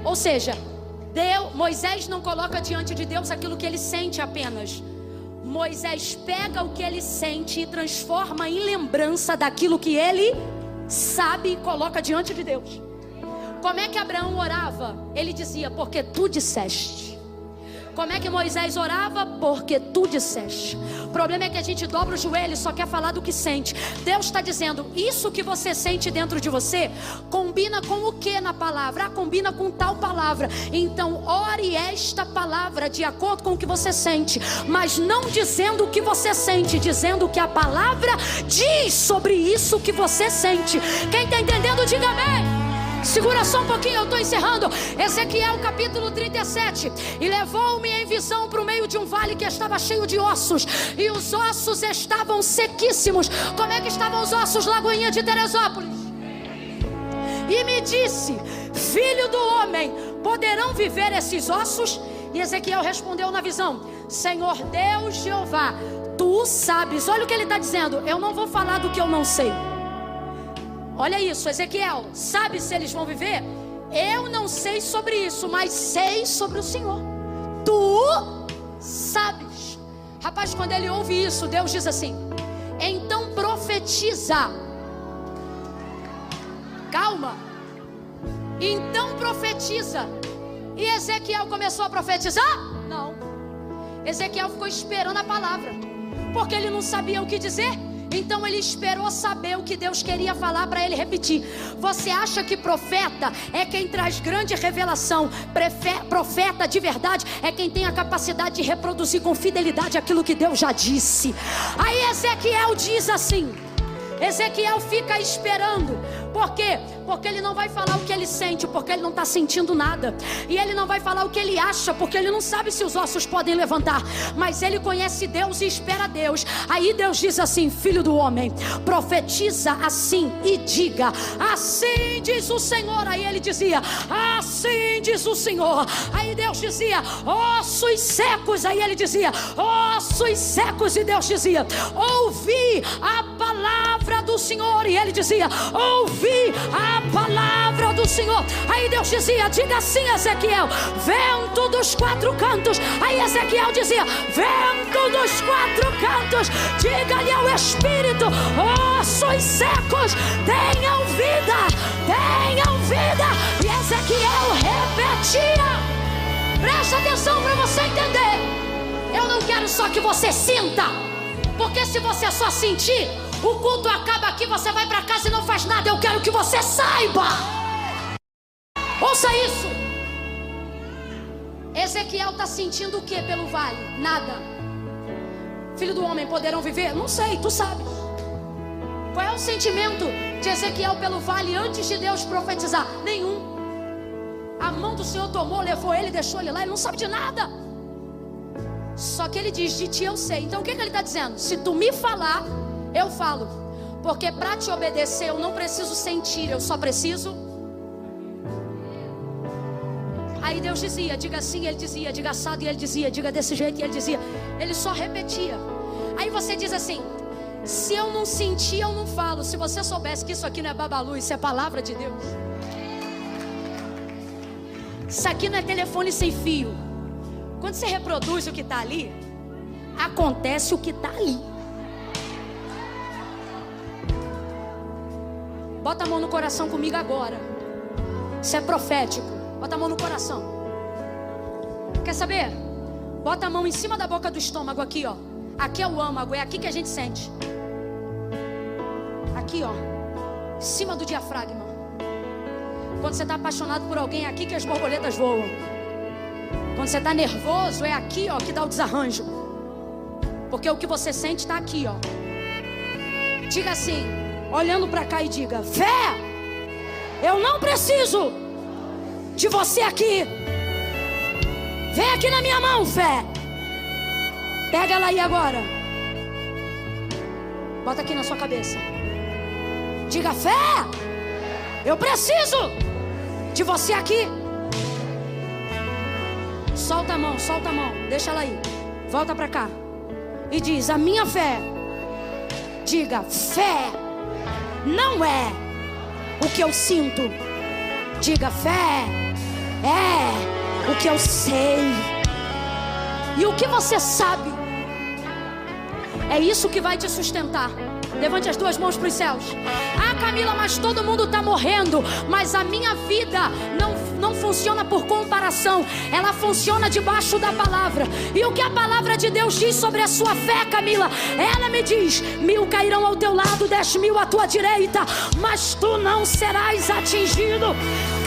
S1: Ou seja, Moisés não coloca diante de Deus aquilo que ele sente apenas. Moisés pega o que ele sente e transforma em lembrança daquilo que ele sabe e coloca diante de Deus. Como é que Abraão orava? Ele dizia, porque tu disseste. Como é que Moisés orava? Porque tu disseste. O problema é que a gente dobra o joelho e só quer falar do que sente. Deus está dizendo, isso que você sente dentro de você, combina com o que na palavra? Combina com tal palavra. Então ore esta palavra de acordo com o que você sente, mas não dizendo o que você sente, dizendo o que a palavra diz sobre isso que você sente. Quem está entendendo, diga amém. Segura só um pouquinho, eu estou encerrando. Ezequiel capítulo 37. E levou-me em visão para o meio de um vale que estava cheio de ossos, e os ossos estavam sequíssimos. Como é que estavam os ossos, Lagoinha de Teresópolis? E me disse, filho do homem, poderão viver esses ossos? E Ezequiel respondeu na visão, Senhor Deus Jeová, tu sabes. Olha o que ele está dizendo, eu não vou falar do que eu não sei. Olha isso, Ezequiel, sabe se eles vão viver? Eu não sei sobre isso, mas sei sobre o Senhor. Tu sabes. Rapaz, quando ele ouve isso, Deus diz assim, então profetiza. Calma. Então profetiza. E Ezequiel começou a profetizar? Não. Ezequiel ficou esperando a palavra, porque ele não sabia o que dizer. Então ele esperou saber o que Deus queria falar para ele repetir. Você acha que profeta é quem traz grande revelação? Profeta de verdade é quem tem a capacidade de reproduzir com fidelidade aquilo que Deus já disse. Aí Ezequiel diz assim, Ezequiel fica esperando. Por quê? Porque ele não vai falar o que ele sente, porque ele não está sentindo nada. E ele não vai falar o que ele acha, porque ele não sabe se os ossos podem levantar. Mas ele conhece Deus e espera Deus. Aí Deus diz assim, filho do homem, profetiza assim e diga, assim diz o Senhor. Aí ele dizia, assim diz o Senhor. Aí Deus dizia, ossos secos. Aí ele dizia, ossos secos. E Deus dizia, ouvi a palavra do Senhor. E ele dizia, ouvi a palavra do Senhor. Aí Deus dizia, diga assim, Ezequiel, vento dos quatro cantos. Aí Ezequiel dizia, vento dos quatro cantos, diga-lhe ao Espírito, ossos secos, tenham vida, tenham vida. E Ezequiel repetia. Presta atenção para você entender. Eu não quero só que você sinta, porque se você só sentir, o culto acaba aqui, você vai para casa e não faz nada. Eu quero que você saiba. Ouça isso. Ezequiel está sentindo o que pelo vale? Nada. Filho do homem, poderão viver? Não sei, tu sabes. Qual é o sentimento de Ezequiel pelo vale antes de Deus profetizar? Nenhum. A mão do Senhor tomou, levou ele, deixou ele lá. Ele não sabe de nada. Só que ele diz, de ti eu sei. Então o que ele está dizendo? Se tu me falar, eu falo, porque para te obedecer eu não preciso sentir, eu só preciso. Aí Deus dizia, diga assim, ele dizia, diga assado, e ele dizia, diga desse jeito, e ele dizia. Ele só repetia. Aí você diz assim, se eu não sentir, eu não falo. Se você soubesse que isso aqui não é babalu, isso é palavra de Deus. Isso aqui não é telefone sem fio. Quando você reproduz o que está ali, acontece o que está ali. Bota a mão no coração comigo agora. Isso é profético. Bota a mão no coração. Quer saber? Bota a mão em cima da boca do estômago aqui, ó. Aqui é o âmago, é aqui que a gente sente. Aqui, ó. Em cima do diafragma. Quando você está apaixonado por alguém, é aqui que as borboletas voam. Quando você está nervoso, é aqui, ó, que dá o desarranjo. Porque o que você sente está aqui, ó. Diga assim, olhando para cá, e diga, fé, eu não preciso de você aqui. Vem aqui na minha mão, fé. Pega ela aí agora. Bota aqui na sua cabeça. Diga, fé, eu preciso de você aqui. Solta a mão, deixa ela aí. Volta para cá e diz, a minha fé. Diga, fé não é o que eu sinto. Diga, fé é o que eu sei. E o que você sabe, é isso que vai te sustentar. Levante as duas mãos para os céus. Ah, Camila, mas todo mundo está morrendo. Mas a minha vida não funciona por comparação. Ela funciona debaixo da palavra. E o que a palavra de Deus diz sobre a sua fé, Camila? Ela me diz: 1000 cairão ao teu lado, 10.000 à tua direita, mas tu não serás atingido.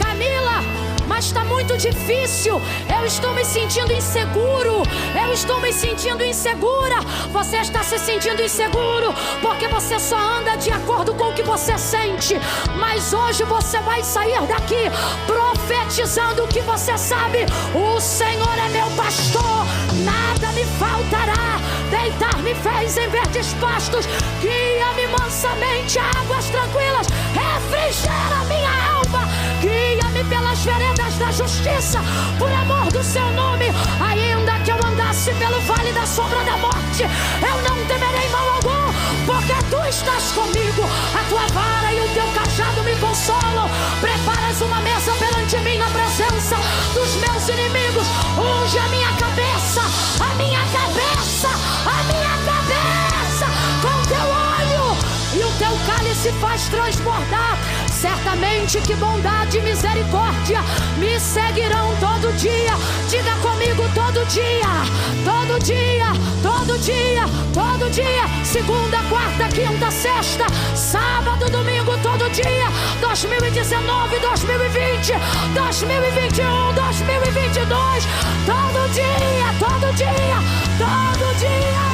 S1: Camila, mas está muito difícil. Eu estou me sentindo inseguro. Eu estou me sentindo insegura. Você está se sentindo inseguro porque você só anda de acordo com o que você sente. Mas hoje você vai sair daqui profetizando o que você sabe. O Senhor é meu pastor, nada me faltará. Deitar-me fez em verdes pastos, guia-me mansamente a águas tranquilas, refrigera minha alma. Guia-me pelas veredas da justiça, por amor do seu nome. Ainda que eu andasse pelo vale da sombra da morte, eu não temerei mal algum, porque tu estás comigo. A tua vara e o teu cajado me consolam. Preparas uma mesa perante mim na presença dos meus inimigos. Unge a minha cabeça, a minha cabeça, a minha cabeça com teu óleo, e o teu cálice faz transbordar. Certamente que bondade e misericórdia me seguirão todo dia. Diga comigo: todo dia, todo dia, todo dia, todo dia. Segunda, quarta, quinta, sexta, sábado, domingo, todo dia. 2019, 2020, 2021, 2022. Todo dia, todo dia, todo dia.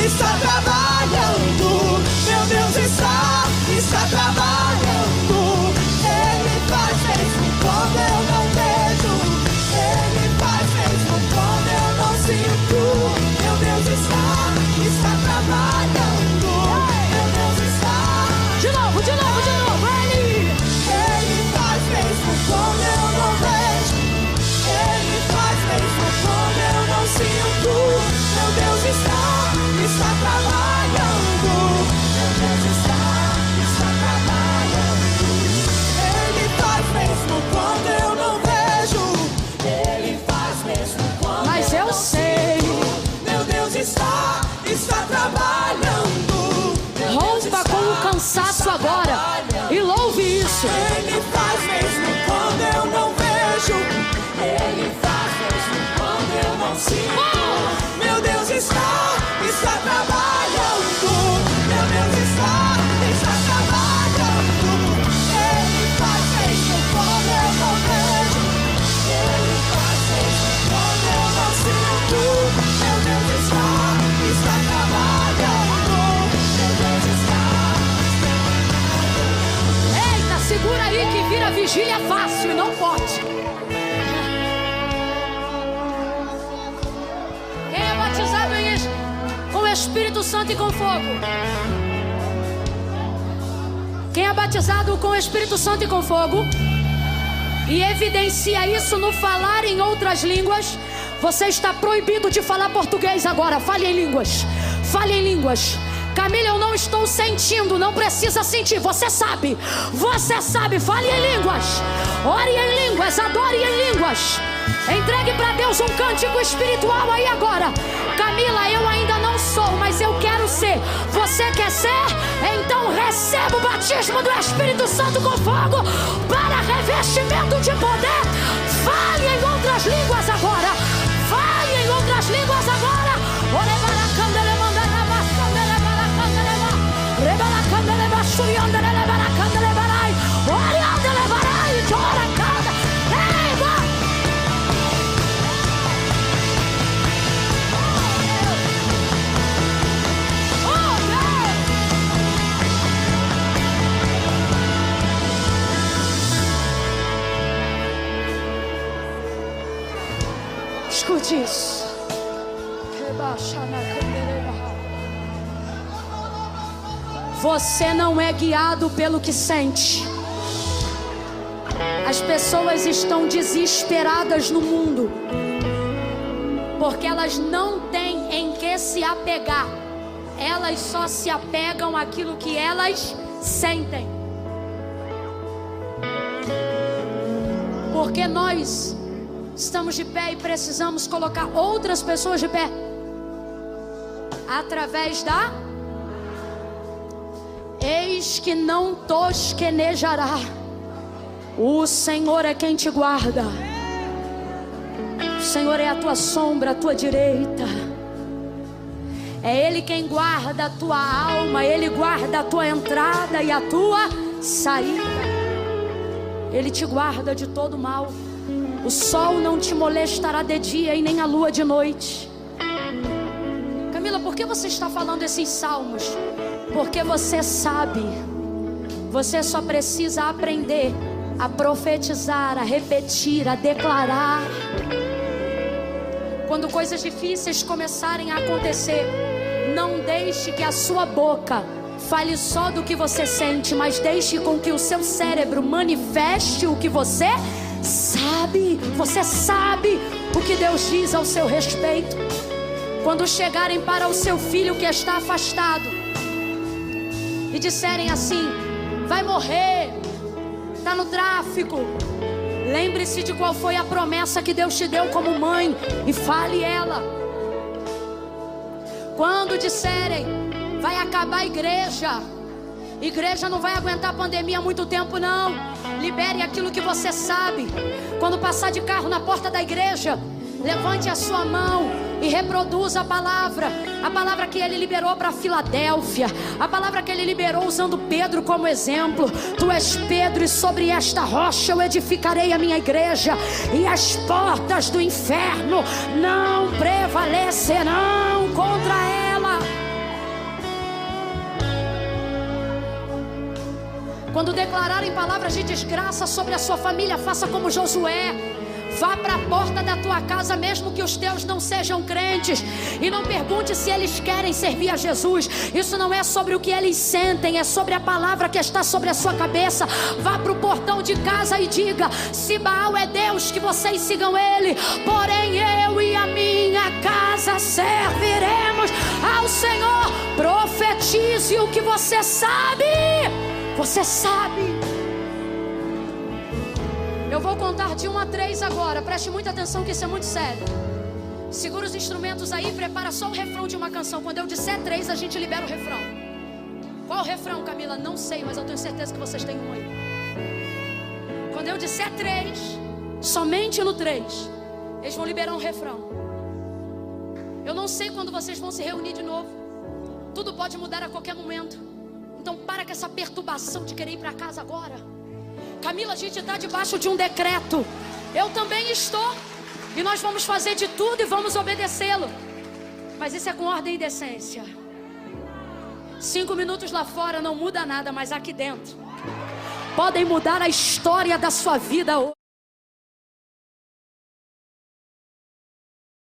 S3: Está trabalhando, meu Deus está trabalhando. Ele faz mesmo quando eu não vejo. Ele faz mesmo quando eu não sinto. Meu Deus está trabalhando. Meu Deus está.
S1: De novo,
S3: Ele faz mesmo quando eu não vejo. Ele faz mesmo quando eu não sinto. Meu Deus está trabalhando. Meu Deus está trabalhando. Ele faz mesmo quando eu não vejo. Ele faz mesmo quando
S1: mas eu sei.
S3: Meu Deus está trabalhando.
S1: Rompa com o cansaço agora e louve isso.
S3: Ele faz mesmo quando eu não vejo. Ele faz mesmo quando eu não sinto. Meu Deus está trabalhando. Meu Deus está trabalhando. Ele faz mesmo quando eu não vejo. Ele faz mesmo quando eu não sinto. Meu Deus está trabalhando. Meu Deus
S1: Eita, segura aí que vira vigília fácil e não pode. Quem é batizado com o Espírito Santo e com fogo? Quem é batizado com o Espírito Santo e com fogo e evidencia isso no falar em outras línguas, você está proibido de falar português agora. Fale em línguas. Fale em línguas. Camila, eu não estou sentindo. Não precisa sentir. Você sabe. Você sabe. Fale em línguas. Ore em línguas. Adore em línguas. Entregue para Deus um cântico espiritual aí agora. Camila, eu ainda não sou, mas eu quero ser. Você quer ser? Então receba o batismo do Espírito Santo com fogo para revestimento de poder. Fale em outras línguas agora. Fale em outras línguas agora. Escute isso. Você não é guiado pelo que sente. As pessoas estão desesperadas no mundo porque elas não têm em que se apegar. Elas só se apegam àquilo que elas sentem. Porque nós estamos de pé e precisamos colocar outras pessoas de pé. Através da... Eis que não tosquenejará. O Senhor é quem te guarda. O Senhor é a tua sombra, a tua direita. É Ele quem guarda a tua alma. Ele guarda a tua entrada e a tua saída. Ele te guarda de todo mal. O sol não te molestará de dia e nem a lua de noite. Camila, por que você está falando esses salmos? Porque você sabe. Você só precisa aprender a profetizar, a repetir, a declarar. Quando coisas difíceis começarem a acontecer, não deixe que a sua boca fale só do que você sente, mas deixe com que o seu cérebro manifeste o que você sabe. Você sabe o que Deus diz ao seu respeito. Quando chegarem para o seu filho que está afastado e disserem assim: vai morrer, está no tráfico, lembre-se de qual foi a promessa que Deus te deu como mãe e fale ela. Quando disserem: vai acabar a igreja não vai aguentar a pandemia há muito tempo não, libere aquilo que você sabe. Quando passar de carro na porta da igreja, levante a sua mão e reproduza a palavra que Ele liberou para Filadélfia, a palavra que Ele liberou usando Pedro como exemplo. Tu és Pedro, e sobre esta rocha eu edificarei a minha igreja, e as portas do inferno não prevalecerão contra ela. Quando declararem palavras de desgraça sobre a sua família, faça como Josué. Vá para a porta da tua casa, mesmo que os teus não sejam crentes, e não pergunte se eles querem servir a Jesus. Isso não é sobre o que eles sentem, é sobre a palavra que está sobre a sua cabeça. Vá para o portão de casa e diga: se Baal é Deus, que vocês sigam ele, porém eu e a minha casa serviremos ao Senhor. Profetize o que você sabe. Você sabe. Eu vou contar de 1 a 3 agora. Preste muita atenção que isso é muito sério. Segura os instrumentos aí, prepara só o refrão de uma canção. Quando eu disser 3, a gente libera o refrão. Qual o refrão, Camila? Não sei, mas eu tenho certeza que vocês têm um aí. Quando eu disser 3, somente no 3, eles vão liberar um refrão. Eu não sei quando vocês vão se reunir de novo. Tudo pode mudar a qualquer momento. Então para com essa perturbação de querer ir para casa agora. Camila, a gente está debaixo de um decreto. Eu também estou. E nós vamos fazer de tudo e vamos obedecê-lo. Mas isso é com ordem e decência. 5 minutos lá fora não muda nada, mas aqui dentro podem mudar a história da sua vida hoje.